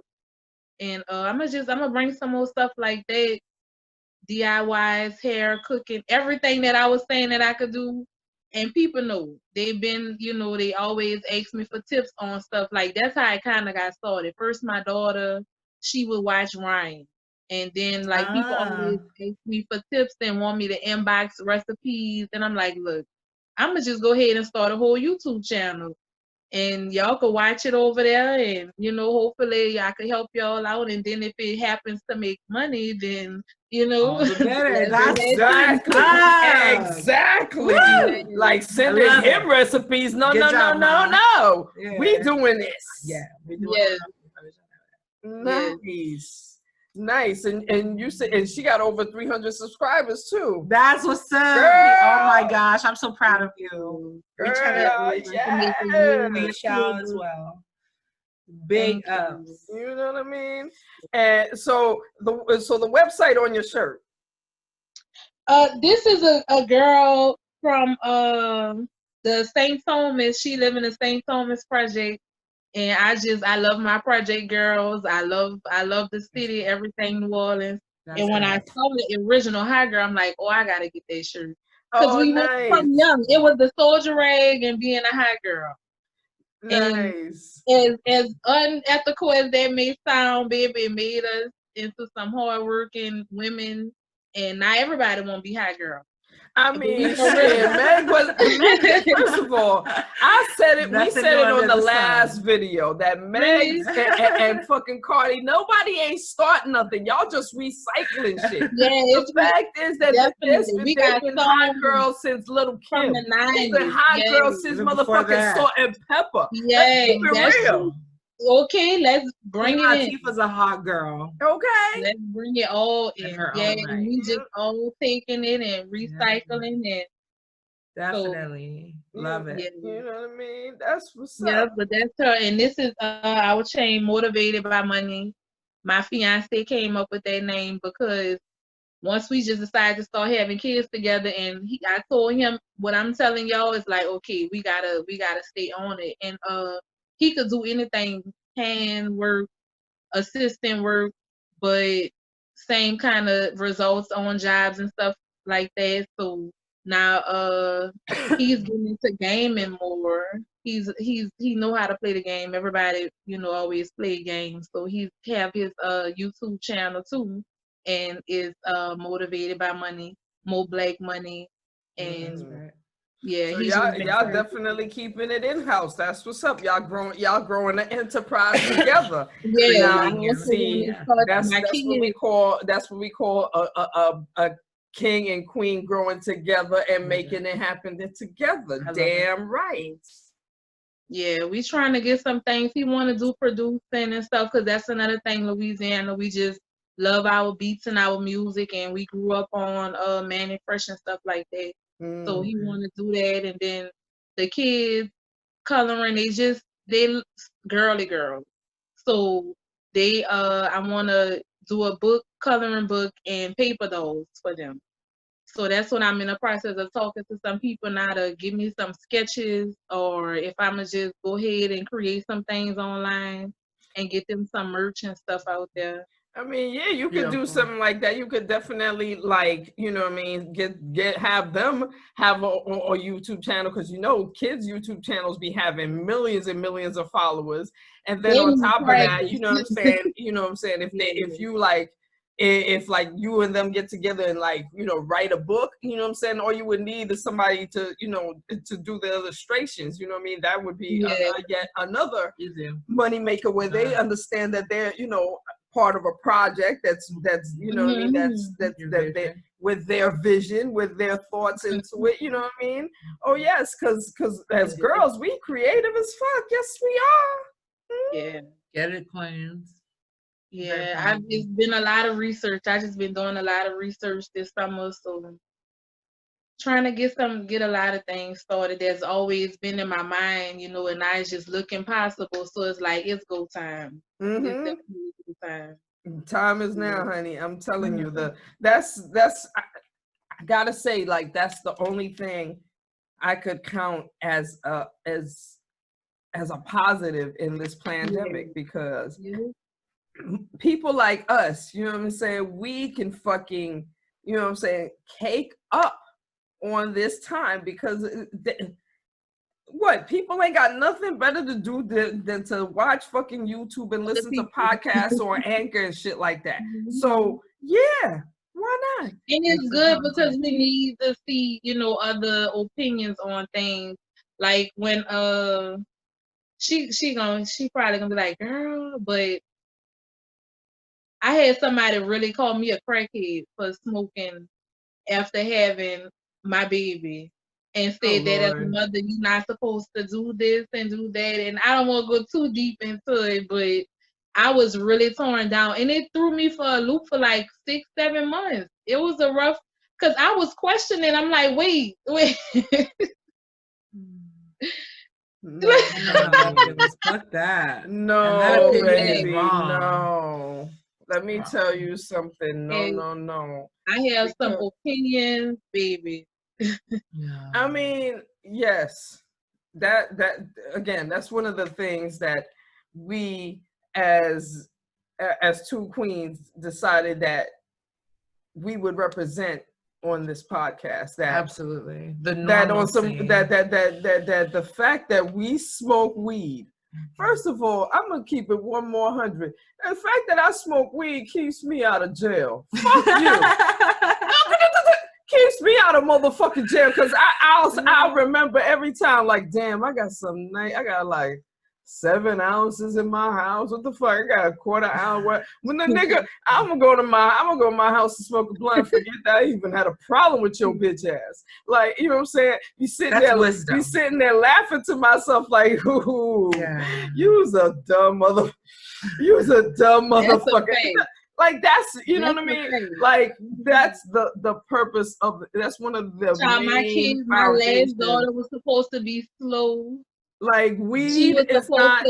And I'm gonna bring some more stuff like that. DIYs, hair, cooking, everything that I was saying that I could do. And people know. They've been, they always ask me for tips on stuff. Like that's how it kind of got started. First, my daughter, she would watch Ryan. And then people always ask me for tips and want me to inbox recipes. And I'm like, look, I'm gonna just go ahead and start a whole YouTube channel. And y'all could watch it over there, and hopefully I could help y'all out. And then if it happens to make money, then all the better. That's exactly. Like sending him recipes. No. Yeah. We doing this. Yeah, we doing it. Nice. And you said, and she got over 300 subscribers too. That's what's up. Girl. Oh my goch, I'm so proud of you. Girl, reach out as well. Big ups. You know what I mean? And so the website on your shirt. This is a girl from the St. Thomas. She live in the St. Thomas project. And I love my project girls. I love the city, everything New Orleans. And when I saw the original High Girl, I'm like, oh, I gotta get that shirt. Because we went from young. It was the soldier rag and being a high girl. Nice. And as unethical as that may sound, baby, it made us into some hardworking women. And not everybody won't be high girl. I mean, For shit, real. Meg was, first of all, I said it, we Nothing said it new on under the the last sun. video that Meg Really? and fucking Cardi, nobody ain't starting nothing. Y'all just recycling shit. Yeah, The it's fact is that definitely. We they've got been hot songs girls since Little from Kim. the It's been 90s. hot girls Yes. since Even before motherfucking that. Salt and Pepper. Yeah, Let's keep it that's real. okay. Let's bring Queen it in. Latifah's a hot girl. Okay. Let's bring it all In in. her Yeah, own and right. we just all taking it and recycling it. Definitely. Love Yeah, it. You know what I mean? That's what's yeah, up. but that's her. And this is our chain, Motivated by Money. My fiance came up with that name because once we just decided to start having kids together, and I told him what I'm telling y'all is like, okay, we gotta stay on it. And he could do anything, hand work, assistant work, but same kind of results on jobs and stuff like that. So now he's getting into gaming more. He know how to play the game. Everybody, always play games. So he's have his YouTube channel too, and is motivated by money, more black money, and That's right. yeah, So he's y'all just definitely keeping it in house. That's what's up. Y'all growing the enterprise together. yeah. I Now, also see, want to start that's my what we kids. call a king and queen growing together and making it happen together. I love Damn right. Yeah, we trying to get some things. He want to do producing and stuff because that's another thing. Louisiana, we just love our beats and our music, and we grew up on Manny Fresh and stuff like that. So he want to do that, and then the kids coloring, they girly girls. So they I want to do a coloring book and paper dolls for them. So that's what I'm in the process of talking to some people now to give me some sketches, or if I'm gonna just go ahead and create some things online and get them some merch and stuff out there. I mean, yeah, you could do Beautiful. something like that. You could definitely, like, you know what I mean, have them have a YouTube channel, because kids' YouTube channels be having millions and millions of followers. And then They on need top of that, practice. you know what I'm saying, if Yeah. you like, if like you and them get together and like, write a book, you know what I'm saying, all you would need is somebody to, to do the illustrations, you know what I mean, that would be Yeah. yet another You do. money maker, where they understand that they're, part of a project that's you know what I mean, that's Your that they, vision. with their vision, with their thoughts into it, you know what I mean. Oh yes, because as girls we creative as fuck. Yes we are. Yeah. Get it, Queens. Yeah. It's been a lot of research. I just been doing a lot of research this summer, so trying to get a lot of things started that's always been in my mind, and now it's just looking possible. So it's like it's go time. It's definitely go time. Time is now, honey. I'm telling you, that's I gotta say, like, that's the only thing I could count as a positive in this pandemic, because people like us, you know what I'm saying, we can fucking, you know what I'm saying, cake up on this time, because what, people ain't got nothing better to do than to watch fucking YouTube and listen to podcasts or Anchor and shit like that. So yeah, why not? And it's good because we need to see, other opinions on things. Like when she probably gonna be like, girl, but I had somebody really call me a crackhead for smoking after having my baby, and said that as a mother, you're not supposed to do this and do that. And I don't want to go too deep into it, but I was really torn down, and it threw me for a loop for like 6-7 months. It was a rough, because I was questioning. I'm like, wait. No, fuck that. No, and that opinion is baby, wrong. no. Let me tell you something. No. I have some opinions, baby. I mean, yes. That again, that's one of the things that we as two queens decided that we would represent on this podcast. That absolutely that on some that the fact that we smoke weed. First of all, I'm gonna keep it 100. The fact that I smoke weed keeps me out of jail. Fuck you. keeps me out of motherfucking jail because I'll remember every time like, damn, I got some night. I got like 7 ounces in my house. What the fuck? I got a quarter ounce. When the nigga, I'm gonna go to my house to smoke a blunt. Forget that I even had a problem with your bitch ass. Like, you know what I'm saying? Be sitting there laughing to myself like, ooh, you's a dumb mother. You's a dumb motherfucker. Like that's, you know what I mean? Like that's the purpose of that's one of the main my last daughter was supposed to be slow. Like weed is not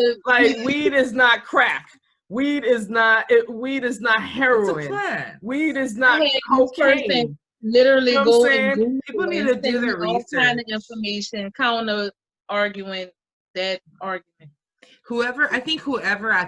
weed is not crack. Weed is not heroin. Weed is not cocaine. Literally, you know go and Google people need to do their research. All kind of information, counter arguing that argument. Whoever at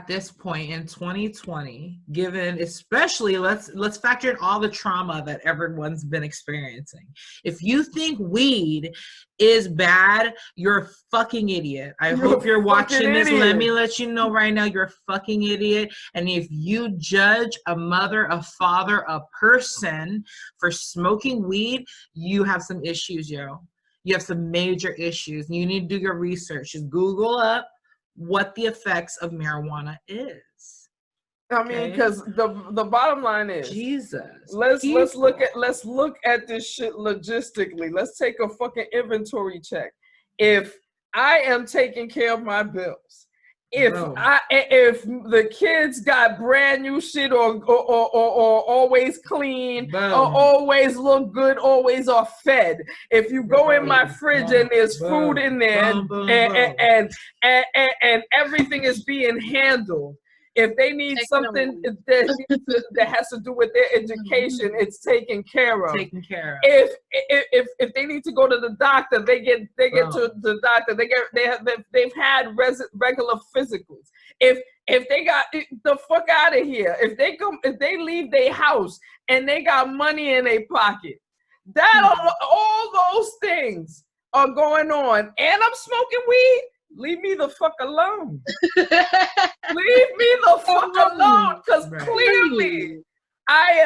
this point in 2020, given especially let's factor in all the trauma that everyone's been experiencing. If you think weed is bad, you're a fucking idiot. I hope you're watching this. Let me let you know right now, you're a fucking idiot. And if you judge a mother, a father, a person for smoking weed, you have some issues, yo. You have some major issues. You need to do your research. Just Google up what the effects of marijuana is. I mean, because the bottom line is, Jesus. Let's look at this shit logistically. Let's take a fucking inventory check. If I am taking care of my bills, if the kids got brand new shit or always clean or always look good, always are fed. If you go in my fridge and there's food in there and everything is being handled. If they need something that has to do with their education, it's taken care of. If they need to go to the doctor, they get to the doctor. They've had regular physicals. If they got the fuck out of here, if they leave their house and they got money in their pocket, all those things are going on, and I'm smoking weed. Leave me the fuck alone. Leave me the fuck alone. Because clearly I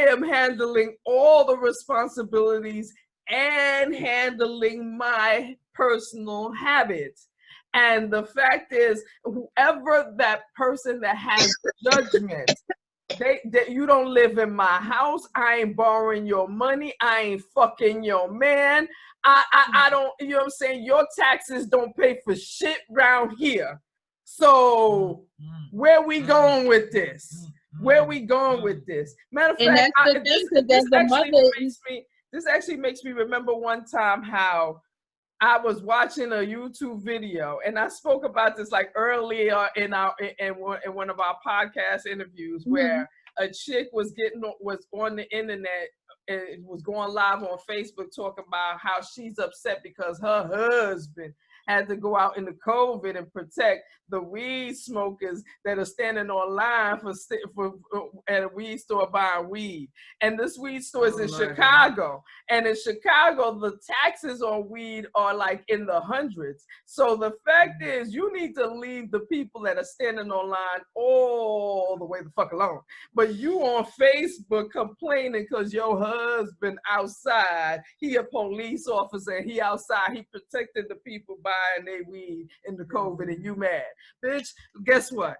am handling all the responsibilities and handling my personal habits. And the fact is, whoever that person that has judgment, you don't live in my house. I ain't borrowing your money. I ain't fucking your man. I don't, you know what I'm saying? Your taxes don't pay for shit around here. So where we going with this? Where we going with this? Matter of fact, this actually makes me remember one time how I was watching a YouTube video, and I spoke about this like earlier in one of our podcast interviews, where a chick was on the internet and was going live on Facebook talking about how she's upset because her husband had to go out in the COVID and protect the weed smokers that are standing on line for at a weed store buying weed. And this weed store is in Chicago. And in Chicago, the taxes on weed are like in the hundreds. So the fact is, you need to leave the people that are standing on line all the way the fuck alone. But you on Facebook complaining because your husband outside, he a police officer, and he outside, he protected the people buying their weed in the COVID, and you mad. Bitch, guess what?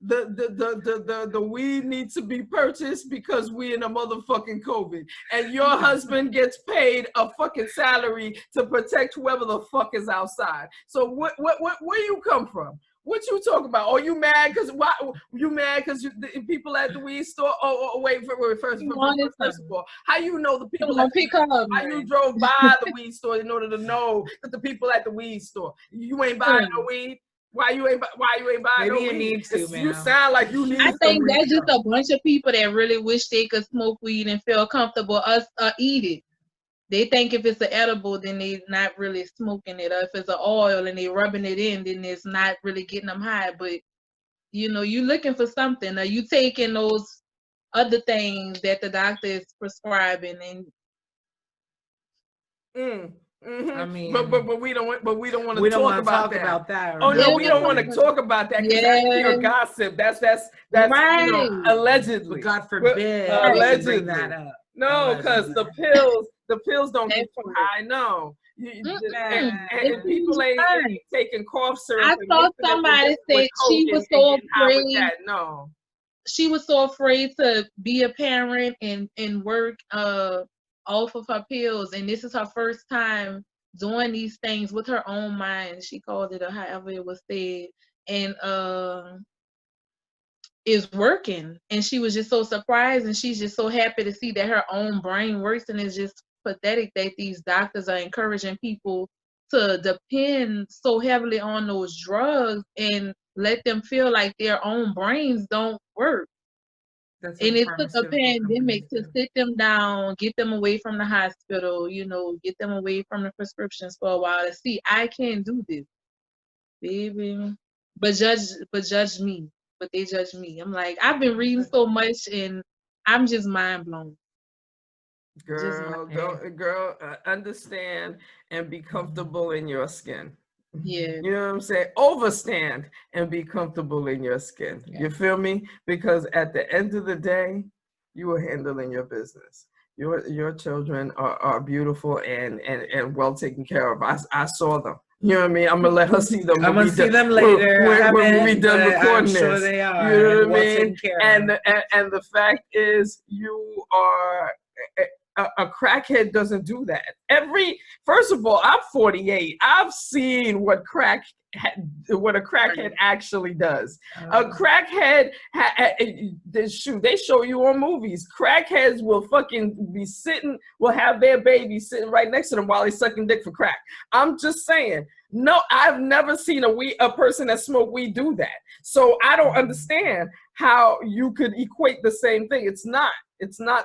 The weed needs to be purchased because we in a motherfucking COVID, and your husband gets paid a fucking salary to protect whoever the fuck is outside. So where you come from? What you talking about? Oh, you mad because why? You mad because people at the weed store? Wait, first of all, how you know the people? How you drove by the weed store in order to know that the people at the weed store? You ain't buying no weed. Why you ain't buying no weed? Need to, man. You sound like you need. I think that's just a bunch of people that really wish they could smoke weed and feel comfortable eat it. They think if it's an edible, then they're not really smoking it. Or if it's an oil and they rubbing it in, then it's not really getting them high. But, you know, you looking for something. Are you taking those other things that the doctor is prescribing? I mean, but we don't want to talk about that. Oh no, we don't want to talk about that because that's pure gossip. That's right. You know, allegedly. But God forbid, allegedly bring that up. No, because the pills don't get you high. No. And people ain't taking cough syrup. I and saw mixing it somebody with say Coke she was and so getting high with afraid. that. No. She was so afraid to be a parent and work off of her pills, and this is her first time doing these things with her own mind. She called it, or however it was said, and is working. And she was just so surprised, and she's just so happy to see that her own brain works. And it's just pathetic that these doctors are encouraging people to depend so heavily on those drugs and let them feel like their own brains don't work. That's And what it took a pharmaceutical pandemic companies to do. sit them down, get them away from the hospital, get them away from the prescriptions for a while to see, I can't do this, baby. But judge me. But they judge me. I'm like, I've been reading so much and I'm just mind blown. Girl, understand and be comfortable in your skin. Yeah. You know what I'm saying? Overstand and be comfortable in your skin. Yeah. You feel me? Because at the end of the day, you are handling your business. Your children are beautiful and well taken care of. I saw them. You know what I mean? I'm gonna let her see them. I'm gonna see them later. When we done recording I'm sure this. they are. You know what I well mean? taken care And of. the fact is, you are a crackhead doesn't do that. First of all, I'm 48. I've seen what a crackhead actually does. A crackhead, they show you on movies. Crackheads will fucking will have their baby sitting right next to them while he's sucking dick for crack. I'm just saying. No, I've never seen a person that smoked weed do that. So I don't understand how you could equate the same thing. It's not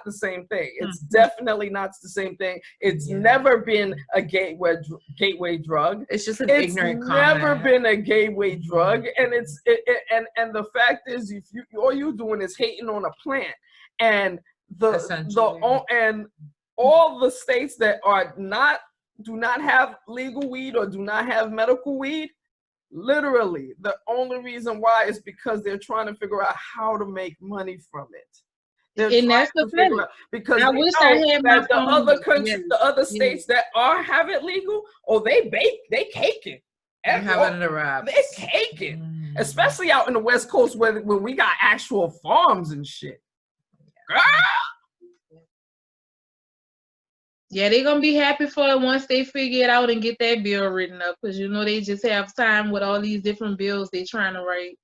the same thing. It's definitely not the same thing. It's never been a gateway drug. It's just an ignorant comment. It's never been a gateway drug. And and the fact is, if all you're doing is hating on a plant, and and all the states that do not have legal weed or do not have medical weed, literally the only reason why is because they're trying to figure out how to make money from it. And that's the thing. Because I wish I had my the phone. other countries, Yes. the other states that have it legal, they cake it. They have it in the wraps. They cake it, especially out in the West Coast where we got actual farms and shit. Girl. Yeah, they're gonna be happy for it once they figure it out and get that bill written up, because they just have time with all these different bills they trying to write.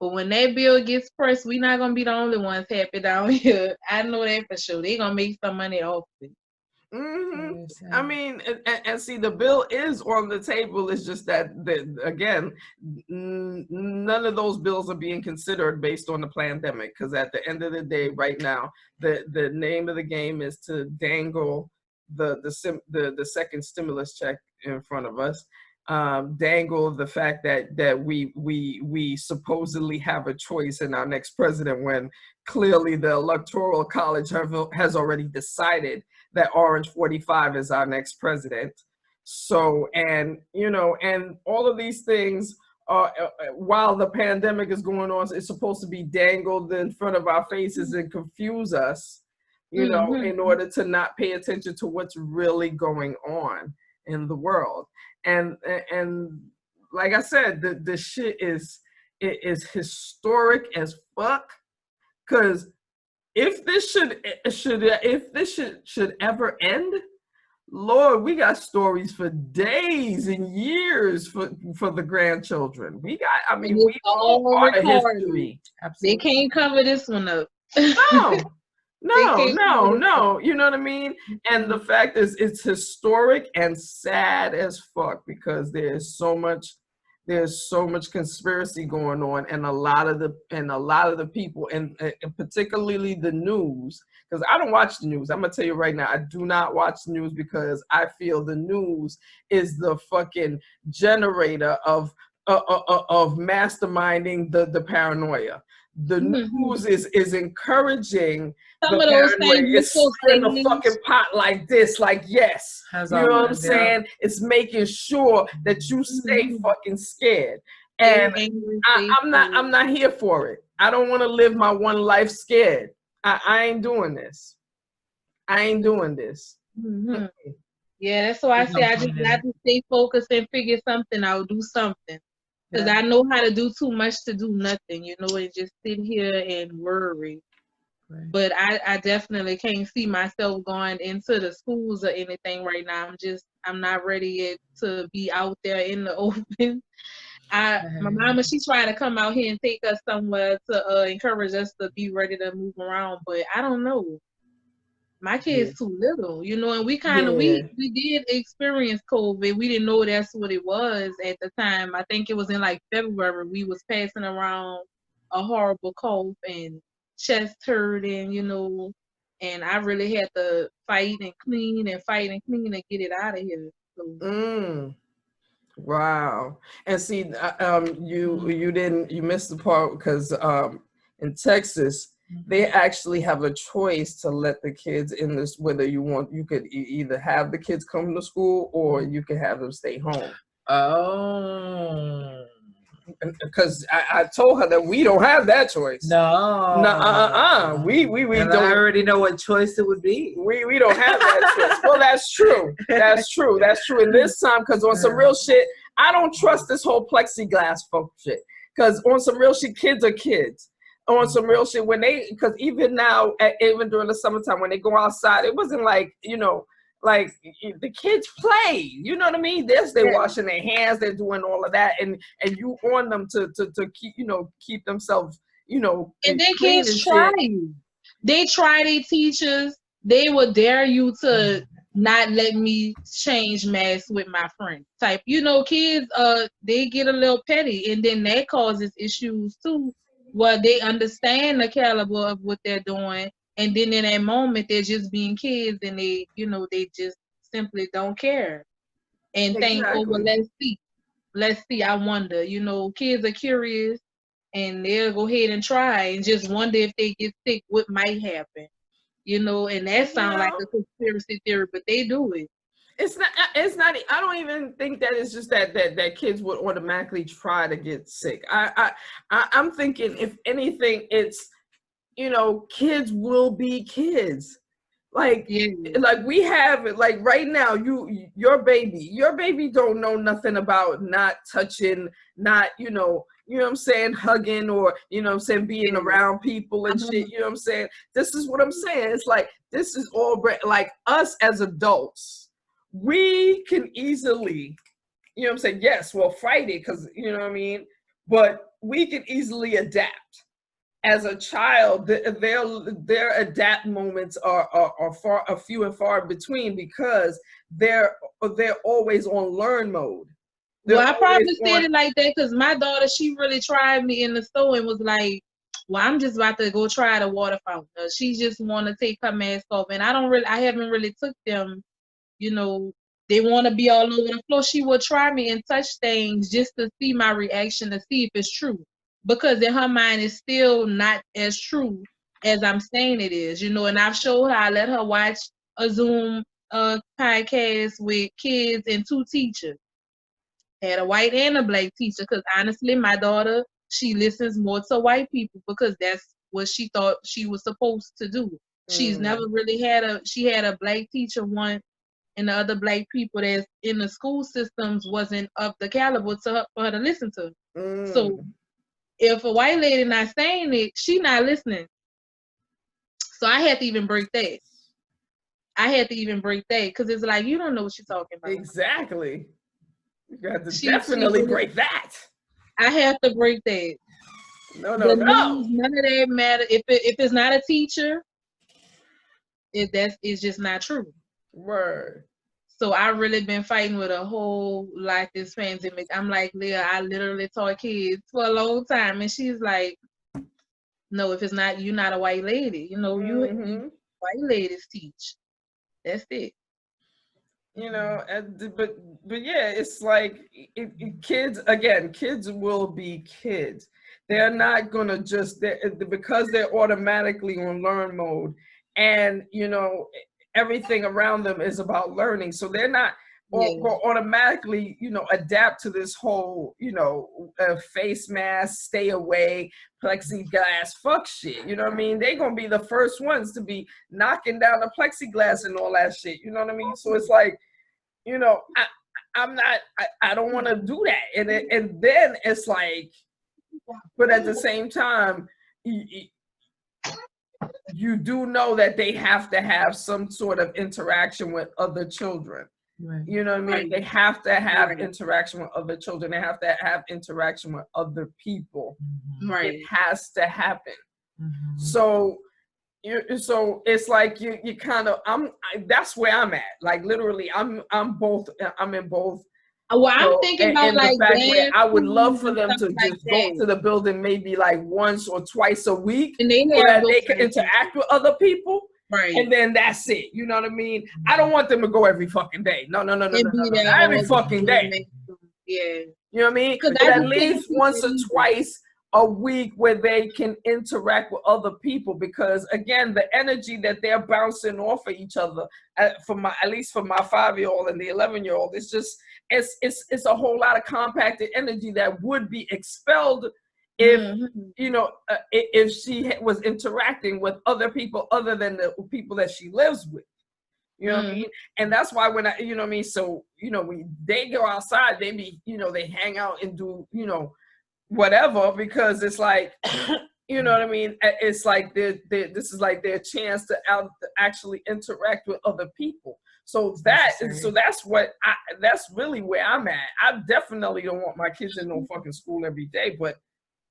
But when that bill gets pressed, we're not gonna be the only ones happy down here. I know that for sure. They're gonna make some money off it. Mm-hmm. I mean, and see, the bill is on the table. It's just that, again, none of those bills are being considered based on the pandemic. Because at the end of the day, right now, the name of the game is to dangle the second stimulus check in front of us. Dangle the fact that we supposedly have a choice in our next president, when clearly the Electoral College has already decided that Orange 45 is our next president. So, and all of these things, while the pandemic is going on, it's supposed to be dangled in front of our faces and confuse us, in order to not pay attention to what's really going on in the world. And like I said, the shit is historic as fuck. Because if this should ever end, Lord, we got stories for days and years for the grandchildren. We all part of history. They can't cover this one up. No. You know what I mean? And the fact is, it's historic and sad as fuck, because there's so much conspiracy going on, and a lot of the people, and particularly the news, because I don't watch the news. I'm gonna tell you right now, I do not watch the news, because I feel the news is the fucking generator of masterminding the paranoia. The news is encouraging some the of those paranoia. things. It's stirring the fucking pot like this, like yes. You know what I'm saying? It's making sure that you stay fucking scared. And I'm not here for it. I don't want to live my one life scared. I ain't doing this. I ain't doing this. Hmm. Yeah, that's why I There's no say I just point in got it. to stay focused and figure something out, do something. Because Yeah. I know how to do too much to do nothing, you know, and just sit here and worry. Right. But I definitely can't see myself going into the schools or anything right now. I'm not ready yet to be out there in the open. My mama, she tried to come out here and take us somewhere to encourage us to be ready to move around, but I don't know. My Yeah. kid's too little, you know, and we kind of Yeah. we did experience COVID. We didn't know that's what it was at the time. I think it was in like February. We was passing around a horrible cough and chest hurting, you know, and I really had to fight and clean and fight and clean and get it out of here. So, Mm. Wow. And see, you missed the part because in Texas they actually have a choice to let the kids in this, whether you could either have the kids come to school or you could have them stay home. Oh. Because I told her that we don't have that choice. No. We And don't. I already know what choice it would be. We don't have that choice. Well, that's true. That's true. That's true. And this time, because on some real shit, I don't trust this whole plexiglass folk shit. Because on some real shit, kids are kids. On some real shit, because even now, even during the summertime, when they go outside, it wasn't like, like the kids play. You know what I mean? They're washing their hands, they're doing all of that, and you on them to keep, keep themselves, and then clean kids and try shit. you. They try their teachers. They will dare you to not let me change masks with my friends. Type, you know, kids they get a little petty, and then that causes issues too. Well, they understand the caliber of what they're doing, and then in that moment they're just being kids, and they just simply don't care and think, oh well, Exactly. let's see. I wonder, kids are curious and they'll go ahead and try and just wonder if they get sick, what might happen, and that sounds like a conspiracy theory, but they do it. It's not, I don't even think that it's just that kids would automatically try to get sick. I'm thinking, if anything, it's, kids will be kids. Like we have it, like right now, your baby don't know nothing about not touching, not, what I'm saying, hugging, or, what I'm saying, being around people and shit, you know what I'm saying? This is what I'm saying. It's like, this is all, like, us as adults, we can easily, what I'm saying, yes, we'll fight it, because, you know what I mean? But we can easily adapt. As a child, their adapt moments are few and far between, because they're always on learn mode. Well, I probably said it like that because my daughter, she really tried me in the store and was like, well, I'm just about to go try the water fountain. She just want to take her mask off, and I haven't really took them, they want to be all over the floor. She will try me and touch things just to see my reaction, to see if it's true. Because in her mind, it's still not as true as I'm saying it is, and I've showed her, I let her watch a Zoom podcast with kids and 2 teachers. Had a white and a black teacher, because honestly, my daughter, she listens more to white people because that's what she thought she was supposed to do. She's never really she had a black teacher once, and the other black people that's in the school systems wasn't of the caliber for her to listen to. So if a white lady not saying it, she not listening. So I had to even break that. Because it's like, you don't know what you're talking about. Exactly. You got to definitely break that. I have to break that. No. None of that matter. If it's not a teacher, it's just not true. Word. So I really been fighting with a whole like this pandemic. I'm like, Leah, I literally taught kids for a long time, and she's like, no, if it's not, you're not a white lady. You white ladies teach. That's it. But yeah, it's like kids will be kids. They're not gonna because they're automatically on learn mode, and everything around them is about learning. So they're not or automatically, adapt to this whole, face mask, stay away, plexiglass, fuck shit. You know what I mean? They're gonna be the first ones to be knocking down the plexiglass and all that shit. You know what I mean? So it's like, I'm not. I don't want to do that. And then it's like, but at the same time, you do know that they have to have some sort of interaction with other children. Right. You know what I mean? Right. They have to have Right. interaction with other children. They have to have interaction with other people. Right. It has to happen. Mhm. So it's like you kind of that's where I'm at. Like literally, I'm in both. Well, I'm So, thinking about and like the fact where dance I would love schools for and them stuff to like just go that. to the building maybe like once or twice a week, And they so have that they those can types of- interact with other people. right. And then that's it. You know what I mean? I don't want them to go every fucking day. No. And be Not there every all fucking day. day. Yeah. You know what I mean? 'Cause But I at just think least it's once or easy. twice a week where they can interact with other people, because again, the energy that they're bouncing off of each other, at least for my 5-year-old and the 11-year-old, it's just it's a whole lot of compacted energy that would be expelled if Mhm. if she was interacting with other people other than the people that she lives with. You know what I mean? And that's why when I, you know what I mean? So, they go outside, they be, they hang out and do, whatever, because it's like, you know what I mean? It's like this is like their chance to actually interact with other people. So that's really where I'm at. I definitely don't want my kids in no fucking school every day, but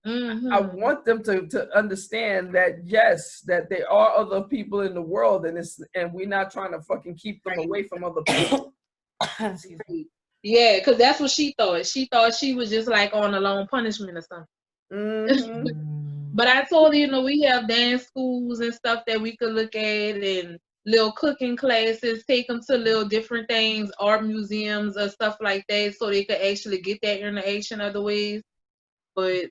I want them to understand that yes, that there are other people in the world, and we're not trying to fucking keep them away from other people. Excuse me. Yeah, because that's what she thought. She thought she was just like on a long punishment or something. Mm-hmm. But I told her, we have dance schools and stuff that we could look at, and little cooking classes, take them to little different things, art museums or stuff like that, so they could actually get that interaction other ways. But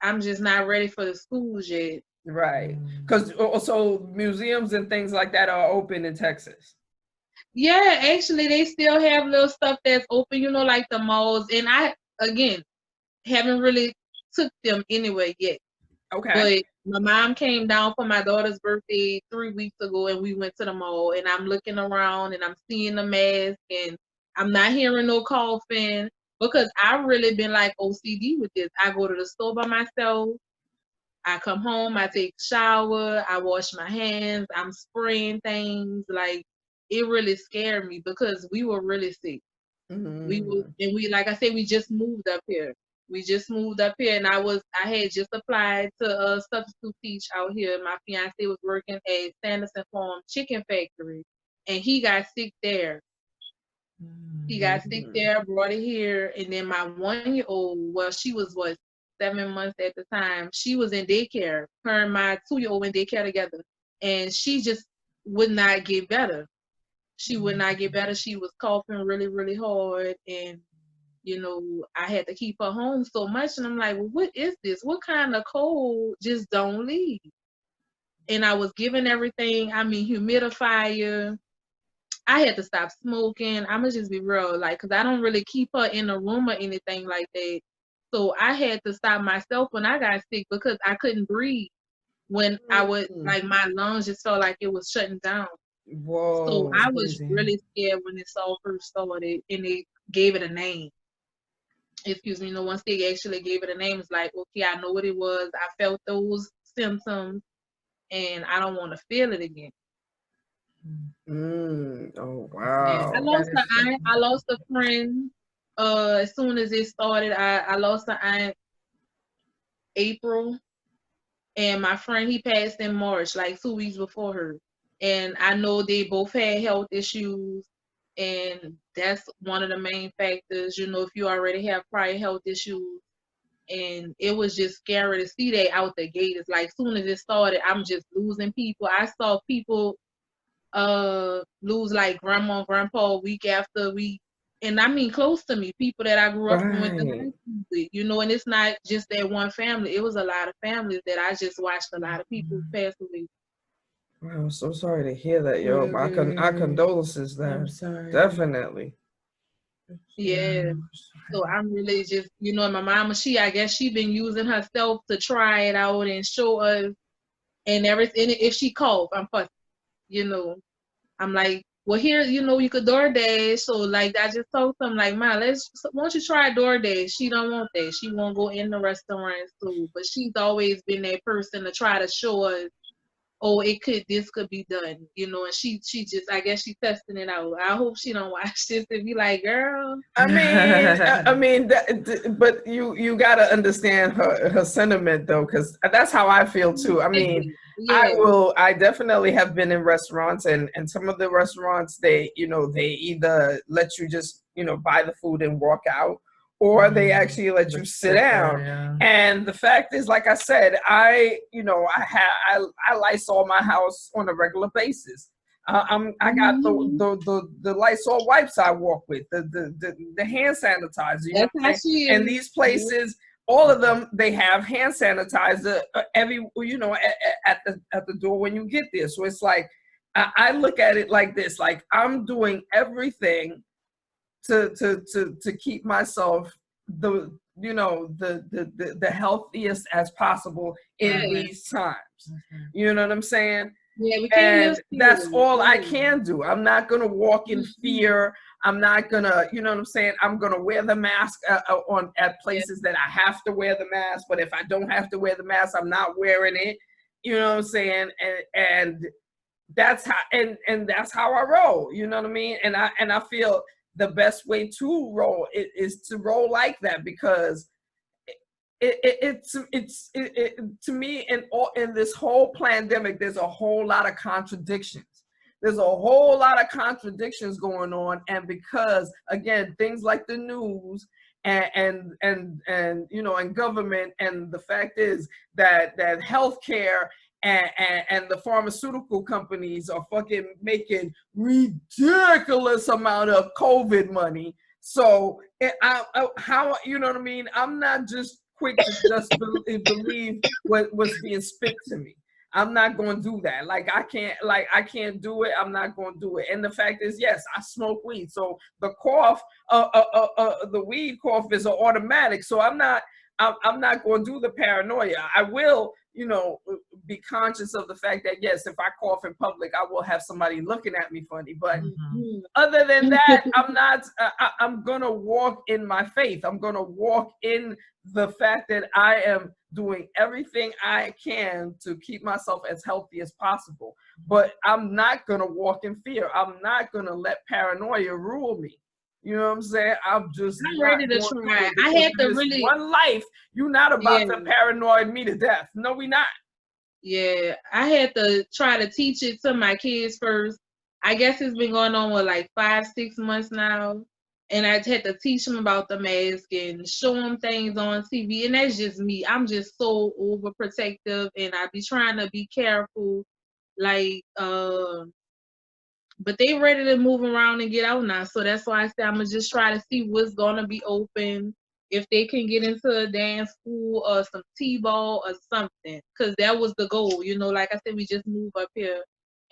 I'm just not ready for the schools yet. Right. Because also museums and things like that are open in Texas. Yeah, actually, they still have little stuff that's open, like the malls. And I, again, haven't really took them anywhere yet. Okay. But my mom came down for my daughter's birthday 3 weeks ago, and we went to the mall. And I'm looking around, and I'm seeing the mask, and I'm not hearing no coughing, because I've really been like OCD with this. I go to the store by myself. I come home, I take a shower, I wash my hands, I'm spraying things. Like, it really scared me because we were really sick. Mm-hmm. Like I said, we just moved up here. And I had just applied to a substitute teach out here. My fiance was working at Sanderson Farm Chicken Factory, and he got sick there. Brought it here, and then my 1-year-old, well, she was 7 months at the time. She was in daycare. Her and my 2-year-old in daycare together, and she just would not get better. She was coughing really, really hard, and I had to keep her home so much. And I'm like, well, what is this? What kind of cold just don't leave? And I was giving everything. I mean, humidifier. I had to stop smoking. I'ma just be real, like, cause I don't really keep her in a room or anything like that. So I had to stop myself when I got sick because I couldn't breathe. When I would, like, my lungs just felt like it was shutting down. Whoa. So I was really scared when this all first started, and they gave it a name. Excuse me, once they actually gave it a name, it's like, okay, I know what it was. I felt those symptoms, and I don't want to feel it again. Oh wow. Yeah. I lost a friend. As soon as it started, I lost an aunt April, and my friend, he passed in March, like 2 weeks before her. And I know they both had health issues, and that's one of the main factors. If you already have prior health issues, and it was just scary to see that out the gate. It's like, soon as it started, I'm just losing people. I saw people lose like grandma and grandpa week after week, and I mean close to me, people that I grew up and went to high school with, and it's not just that one family. It was a lot of families that I just watched a lot of people pass away. I'm so sorry to hear that, yo. Our Really? condolences then. I'm sorry. Definitely. Yeah. So I'm really just, my mama, I guess she been using herself to try it out and show us and everything. If she cough, I'm fussing, you know. I'm like, well, here, you could DoorDash. So, like, I just told them, like, Ma, why don't you try DoorDash? She don't want that. She won't go in the restaurants too. But she's always been that person to try to show us, oh, this could be done, and she just, I guess she testing it out. I hope she don't watch this and be like, girl. But you gotta understand her sentiment though, because that's how I feel too. I mean, Yeah. I definitely have been in restaurants, and some of the restaurants, they either let you just buy the food and walk out, or they actually let you sit down. Yeah. And the fact is, like I said, I Lysol my house on a regular basis. I got the Lysol wipes I walk with, the hand sanitizer. You know That's what how I'm she saying? is. And these places, all of them, they have hand sanitizer every at the door when you get there. So it's like I look at it like this: like I'm doing everything to keep myself the healthiest as possible in these times. You know what I'm saying? Yeah, we can't live And that's fearless. all I can do. I'm not gonna walk in fear. I'm not gonna, you know what I'm saying? I'm gonna wear the mask on at places that I have to wear the mask. But if I don't have to wear the mask, I'm not wearing it. You know what I'm saying? And that's how and that's how I roll. You know what I mean? And I feel the best way to roll is to roll like that, because to me, in this whole pandemic, there's a whole lot of contradictions. There's a whole lot of contradictions going on, and because again, things like the news and and government, and the fact is that healthcare and the pharmaceutical companies are fucking making ridiculous amount of COVID money. So how, you know what I mean? I'm not just quick to just believe what's being spit to me. I'm not going to do that. I can't do it. I'm not going to do it. And the fact is, yes, I smoke weed. So the cough, the weed cough is an automatic. So I'm not going to do the paranoia. I will, be conscious of the fact that, yes, if I cough in public, I will have somebody looking at me funny. But other than that, I'm not, I'm going to walk in my faith. I'm going to walk in the fact that I am doing everything I can to keep myself as healthy as possible. But I'm not going to walk in fear. I'm not going to let paranoia rule me. You know what I'm saying? I'm ready to try. I had to really one life. You're not about to paranoid me to death. No, we not. Yeah, I had to try to teach it to my kids first. I guess it's been going on with like 5-6 months now, and I had to teach them about the mask and show them things on TV. And that's just me. I'm just so overprotective, and I be trying to be careful. But they ready to move around and get out now. So that's why I said I'm gonna just try to see what's gonna be open, if they can get into a dance school or some T-ball or something. Cause that was the goal. Like I said, we just moved up here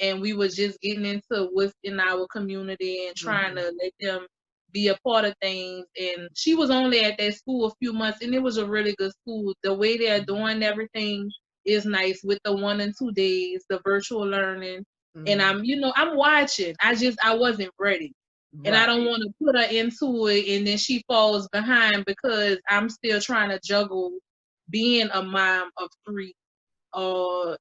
and we were just getting into what's in our community and trying to let them be a part of things. And she was only at that school a few months, and it was a really good school. The way they're doing everything is nice with the 1 and 2 days, the virtual learning. And I'm watching. I wasn't ready. And I don't want to put her into it and then she falls behind, because I'm still trying to juggle being a mom of 3, or,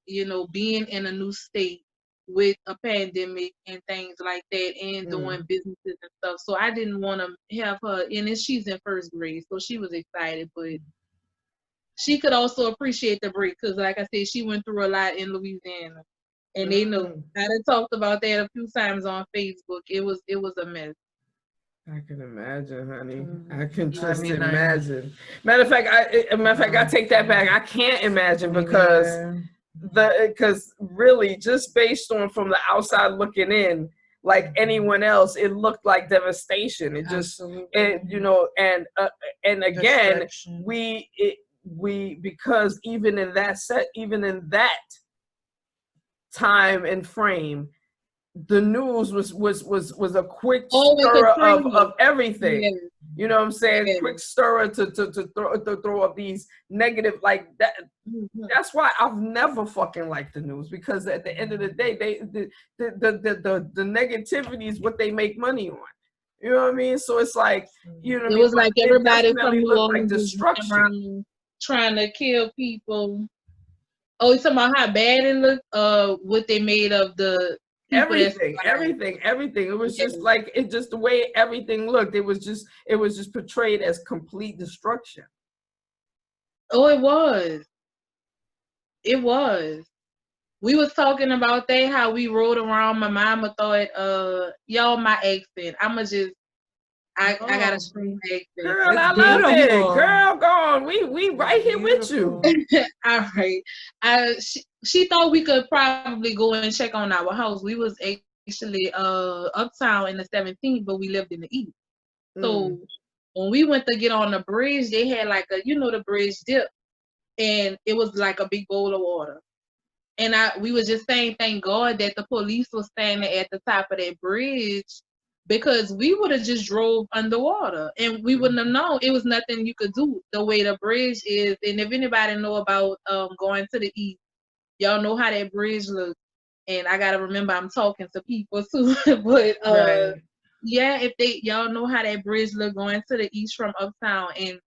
being in a new state with a pandemic and things like that, and doing businesses and stuff. So I didn't want to have her, and then she's in 1st grade, so she was excited, but she could also appreciate the break, because like I said, she went through a lot in Louisiana. And they know. I done talked about that a few times on Facebook. It was a mess. I can imagine, honey. I can just imagine. Matter of fact, I take that back. I can't imagine, because really, just based on from the outside looking in, like anyone else, it looked like devastation. It just, and again, we because even in that time and frame, the news was a quick Always a stirrer trend. of everything. Yes. You know what I'm saying? Yes. Quick stirrer to throw up these negative, like that. Mhm. That's why I've never fucking liked the news, because at the end of the day, the negativity is what they make money on. You know what I mean? So it's like, you know what I It mean? was like But it everybody from definitely New looked like Orleans was running destruction. around trying to kill people. Oh, you talking about how bad it looked? What they made of the people that survived. Everything. It was Yes. just like, it just the way everything looked. It was just portrayed as complete destruction. Oh, it was. It was. We was talking about that, how we rode around. My mama thought, y'all, my accent. I got a Oh, strong accent. girl, It's I love it. beautiful. Girl, go on. We right here with you. All right. She thought we could probably go and check on our house. We was actually uptown in the 17th, but we lived in the east. So when we went to get on the bridge, they had like the bridge dip, and it was like a big bowl of water. And we was just saying, thank God that the police was standing at the top of that bridge, because we would have just drove underwater and we wouldn't have known. It was nothing you could do the way the bridge is. And if anybody know about going to the east, y'all know how that bridge looks. And I gotta remember I'm talking to people too. But Right. yeah, if y'all know how that bridge look going to the east from uptown, and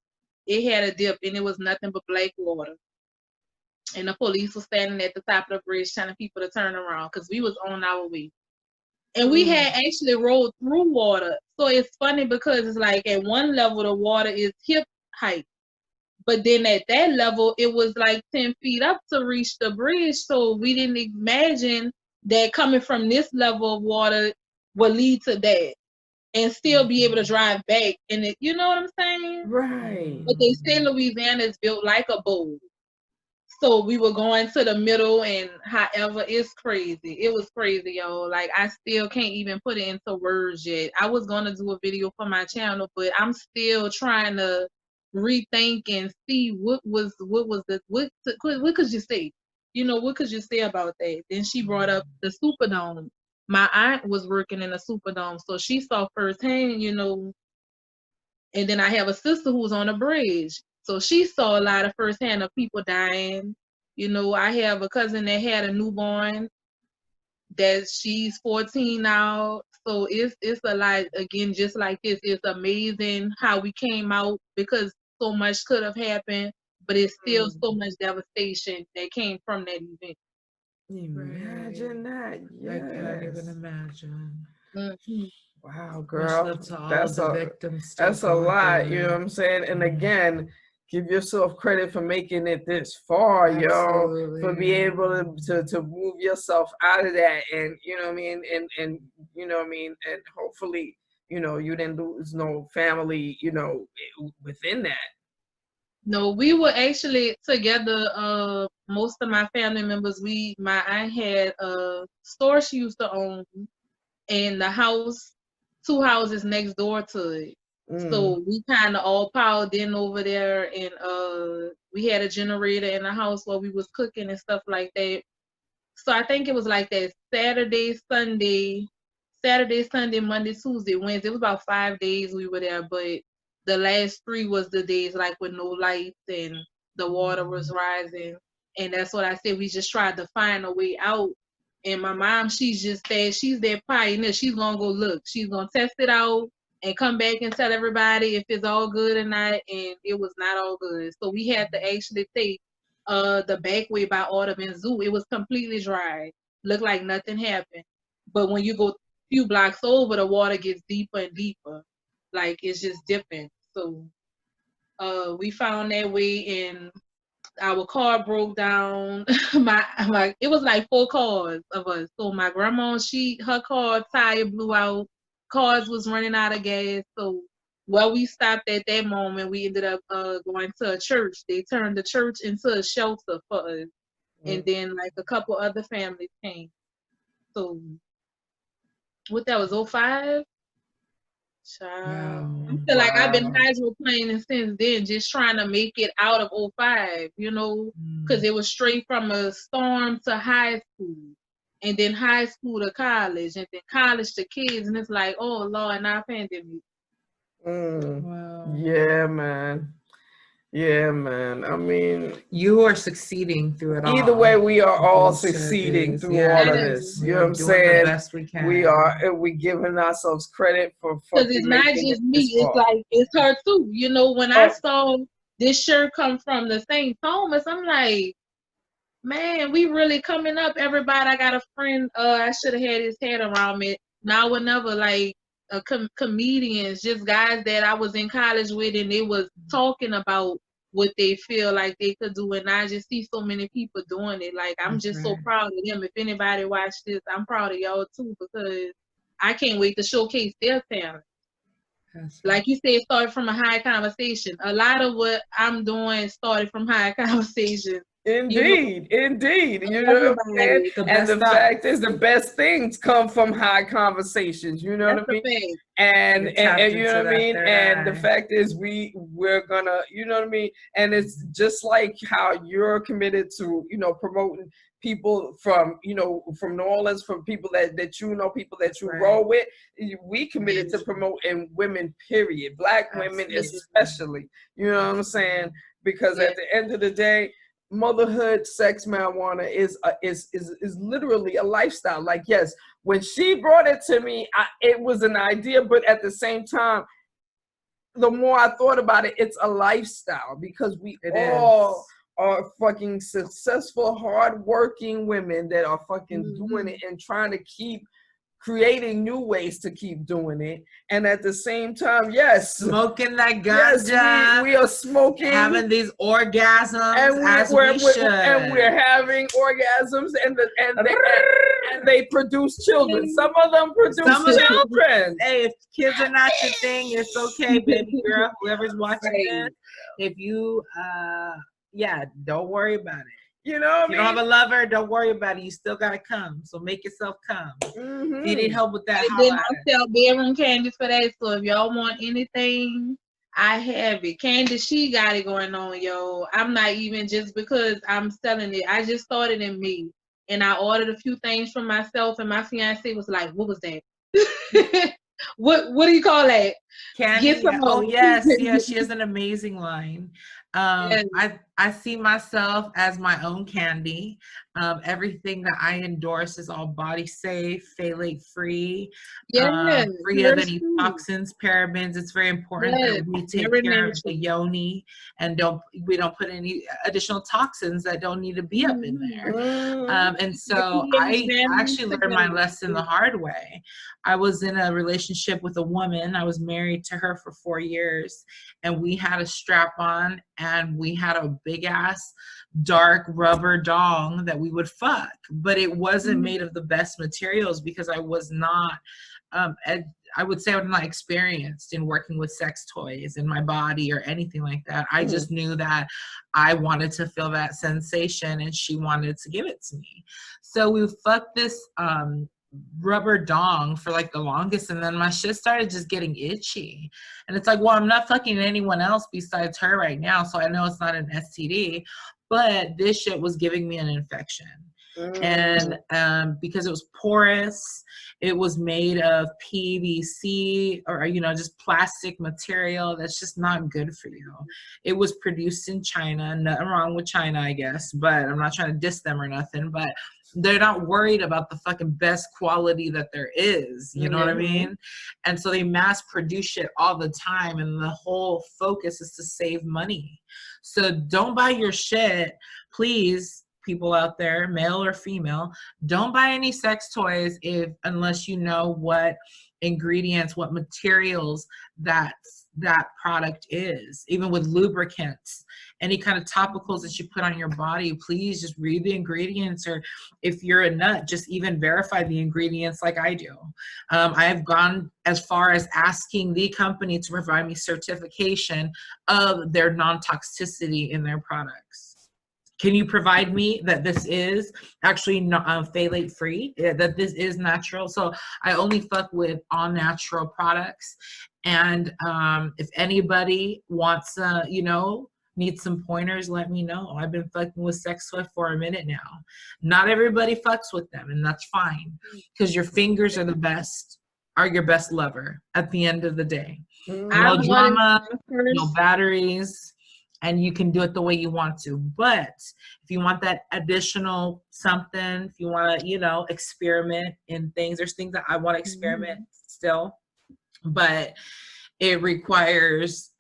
it had a dip and it was nothing but black water. And the police was standing at the top of the bridge telling people to turn around because we was on our way. And we had actually rolled through water. So it's funny because it's like at one level the water is hip height. But then at that level it was like 10 feet up to reach the bridge. So we didn't imagine that coming from this level of water would lead to that and still be able to drive back. And you know what I'm saying? Right. But they say Louisiana is built like a bowl. So we were going to the middle, and however, it's crazy. It was crazy, y'all. Like, I still can't even put it into words yet. I was gonna do a video for my channel, but I'm still trying to rethink and see what could you say? What could you say about that? Then she brought up the Superdome. My aunt was working in the Superdome, so she saw firsthand, and then I have a sister who's on a bridge. So she saw a lot of firsthand of people dying. I have a cousin that had a newborn that she's 14 now. So it's a lot, again, just like this. It's amazing how we came out, because so much could have happened, but it's still so much devastation that came from that event. Imagine that. I can't even Yes. imagine. Mhm. Wow, Much girl. love to all That's the a victims still that's a going lot, through you know what it. I'm saying? And again, give yourself credit for making it this far, yo, for Absolutely. being able to move yourself out of that, and you know what I mean, and you know what I mean, and hopefully, you didn't lose no family, within that. No, we were actually together. Most of my family members, my aunt had a store she used to own, and the house, 2 houses next door to it. So we kind of all piled in over there, and we had a generator in the house while we was cooking and stuff like that. So I think it was like that Saturday, Sunday, Monday, Tuesday, Wednesday. It was about 5 days we were there, but the last three was the days like with no lights and the water was rising. And that's what I said. We just tried to find a way out. And my mom, she's that pioneer. She's gonna go look. She's gonna test it out and come back and tell everybody if it's all good or not. And it was not all good. So we had to actually take the back way by Audubon Zoo. It was completely dry. Looked like nothing happened. But when you go a few blocks over, the water gets deeper and deeper. Like it's just dipping. So we found that way, and our car broke down. It was like 4 cars of us. So my grandma, her car tire blew out. Cars was running out of gas. So while we stopped at that moment, we ended up going to a church. They turned the church into a shelter for us. And then like a couple other families came. So what that was, '05? Child. I Wow. feel like I've been Wow. hydroplaning since then, just trying to make it out of '05, because it was straight from a storm to high school. and then high school to college, and then college to kids, and it's like, oh Lord, now pandemic. Wow. Yeah, man. Yeah, man. I mean, You are succeeding through it all. either way, we are all Bullshit succeeding is, through yeah. all of Yes. this. We You know are what I'm doing the saying? best we can. We giving ourselves credit for Because it's fucking not making just it me, this it's far. like it's her too. You know, when I Oh. saw this shirt come from the St. Thomas, I'm like, man, we really coming up. Everybody, I got a friend, I should have had his head around me. Now whenever like comedians, just guys that I was in college with, and they was talking about what they feel like they could do, and I just see so many people doing it. Like, I'm That's just so right. proud of them. If anybody watch this, I'm proud of y'all too, because I can't wait to showcase their talent. That's right. Like you said, it started from a high conversation. A lot of what I'm doing started from high conversation. Indeed. You know what I'm saying? Everybody, The And best the fact is, the best things come from high conversations. You know that's what I the mean? fact. And You're tapped you know into what I that mean? third And the eye. fact is, we're gonna, you know what I mean? And it's just like how you're committed to, you know, promoting people from, you know, from New Orleans, from people that you know, people that you Right. roll with. We committed to promoting women, period. Black women Absolutely. especially. You know what I'm saying? Because at the end of the day, motherhood, sex, marijuana is literally a lifestyle. Like, yes, when she brought it to me, it was an idea, but at the same time, the more I thought about it, it's a lifestyle, because we all are fucking successful, hardworking women that are fucking doing it and trying to keep creating new ways to keep doing it. And at the same time, yes, smoking that ganja. yes, we are smoking, having these orgasms, and we're having orgasms, and they produce children. Some of them produce children. Hey, if kids are not your thing, it's okay, baby girl. Whoever's watching this, if you don't worry about it. You know what if you don't have a lover, don't worry about it. You still gotta come. So make yourself come. If you need help with that, And then I sell bedroom candies for that. So if y'all want anything, I have it. Candy, she got it going on, yo. I'm not even just because I'm selling it. I just started in May, and I ordered a few things from myself, and my fiance was like, "What was that? What do you call that?" Candy. Oh yes, she has an amazing line. Yes. I see myself as my own candy. Everything that I endorse is all body safe, phthalate free, free of any toxins, parabens. It's very important that we take care of the yoni and we don't put any additional toxins that don't need to be up in there. And so I actually learned my lesson the hard way. I was in a relationship with a woman. I was married to her for 4 years, and we had a strap on, and we had a big ass dark rubber dong that we would fuck, but it wasn't made of the best materials because I was not I would say I'm not experienced in working with sex toys in my body or anything like that. I just knew that I wanted to feel that sensation, and she wanted to give it to me. So we fucked this rubber dong for like the longest, and then my shit started just getting itchy, and it's like, well, I'm not fucking anyone else besides her right now, so I know it's not an STD, but this shit was giving me an infection. And because it was porous, it was made of PVC, or just plastic material that's just not good for you. It was produced in China. Nothing wrong with China, I guess, but I'm not trying to diss them or nothing, but they're not worried about the fucking best quality that there is, you know what I mean? And so they mass produce shit all the time, and the whole focus is to save money. So don't buy your shit, please. People out there, male or female, don't buy any sex toys unless you know what ingredients, what materials that product is. Even with lubricants, any kind of topicals that you put on your body, please just read the ingredients, or if you're a nut, just even verify the ingredients like I do. I have gone as far as asking the company to provide me certification of their non-toxicity in their products. Can you provide me that this is actually phthalate free, that this is natural? So I only fuck with all natural products. And if anybody wants, need some pointers, let me know. I've been fucking with sex toys for a minute now. Not everybody fucks with them, and that's fine, because your fingers are your best lover at the end of the day. I No bought it drama, first. no batteries, and you can do it the way you want to. But if you want that additional something, if you want to, experiment in things, there's things that I want to experiment still, but it requires,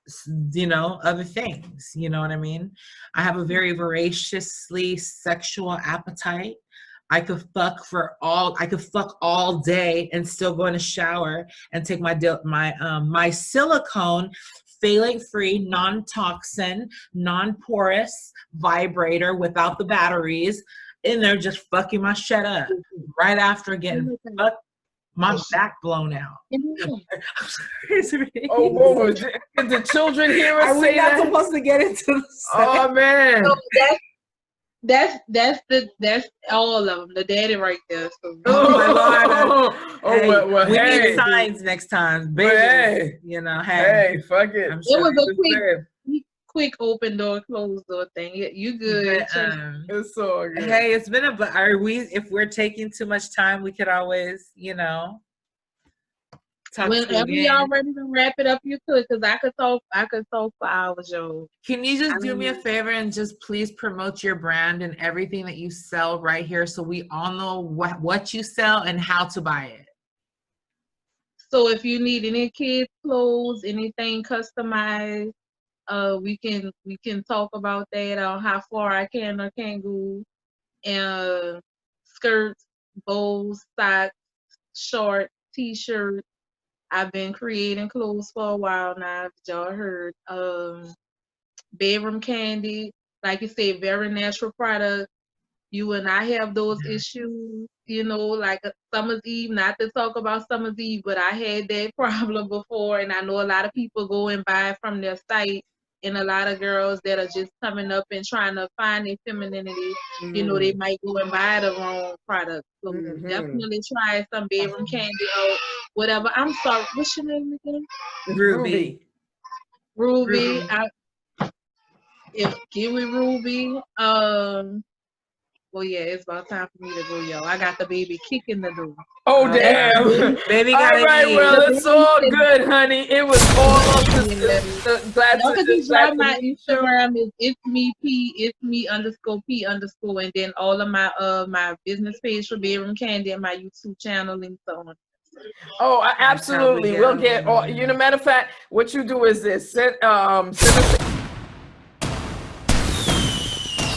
other things. You know what I mean? I have a very voraciously sexual appetite. I could fuck all day and still go in the shower and take my silicone, phthalate-free, non-toxin, non-porous vibrator without the batteries in there, just fucking my shit up right after getting my back blown out. Oh, whoa, did the children hear us Are say we not that? supposed to get into the Oh man. So that's all of them. The daddy right there. So. Oh my Lord. Oh, well, we hey. need signs next time. But hey. Hey. Hey, fuck it. I'm It sure was a It's quick open door, closed door thing. You good? It's so good. Hey, it's been if we're taking too much time, we could always, talk to you Whenever again. y'all ready to wrap it up, you could, because I could talk for hours, yo. Can you just do me a favor and just please promote your brand and everything that you sell right here, so we all know what you sell and how to buy it? So if you need any kids clothes, anything customized, we can talk about that on how far I can or can't go. And skirts, bows, socks, shorts, t-shirts. I've been creating clothes for a while now, if y'all heard. Bedroom candy, like you said, very natural product. You and I have those issues, like a Summer's Eve, not to talk about Summer's Eve, but I had that problem before, and I know a lot of people go and buy from their site, and a lot of girls that are just coming up and trying to find their femininity, they might go and buy the wrong product. So definitely try some bedroom candy or whatever. I'm sorry, what's your name again? Ruby. Give me Ruby. Well, yeah, it's about time for me to go, yo. I got the baby kicking the door. Oh, damn. Baby all gotta right, eat. well, it's all good, honey. It was all glad Don't forget to my meet you. Instagram is it's me _P_, and then all of my business page for Bedroom Candy and my YouTube channel and so on. Oh, absolutely. We'll get all. Matter of fact, what you do is this: send us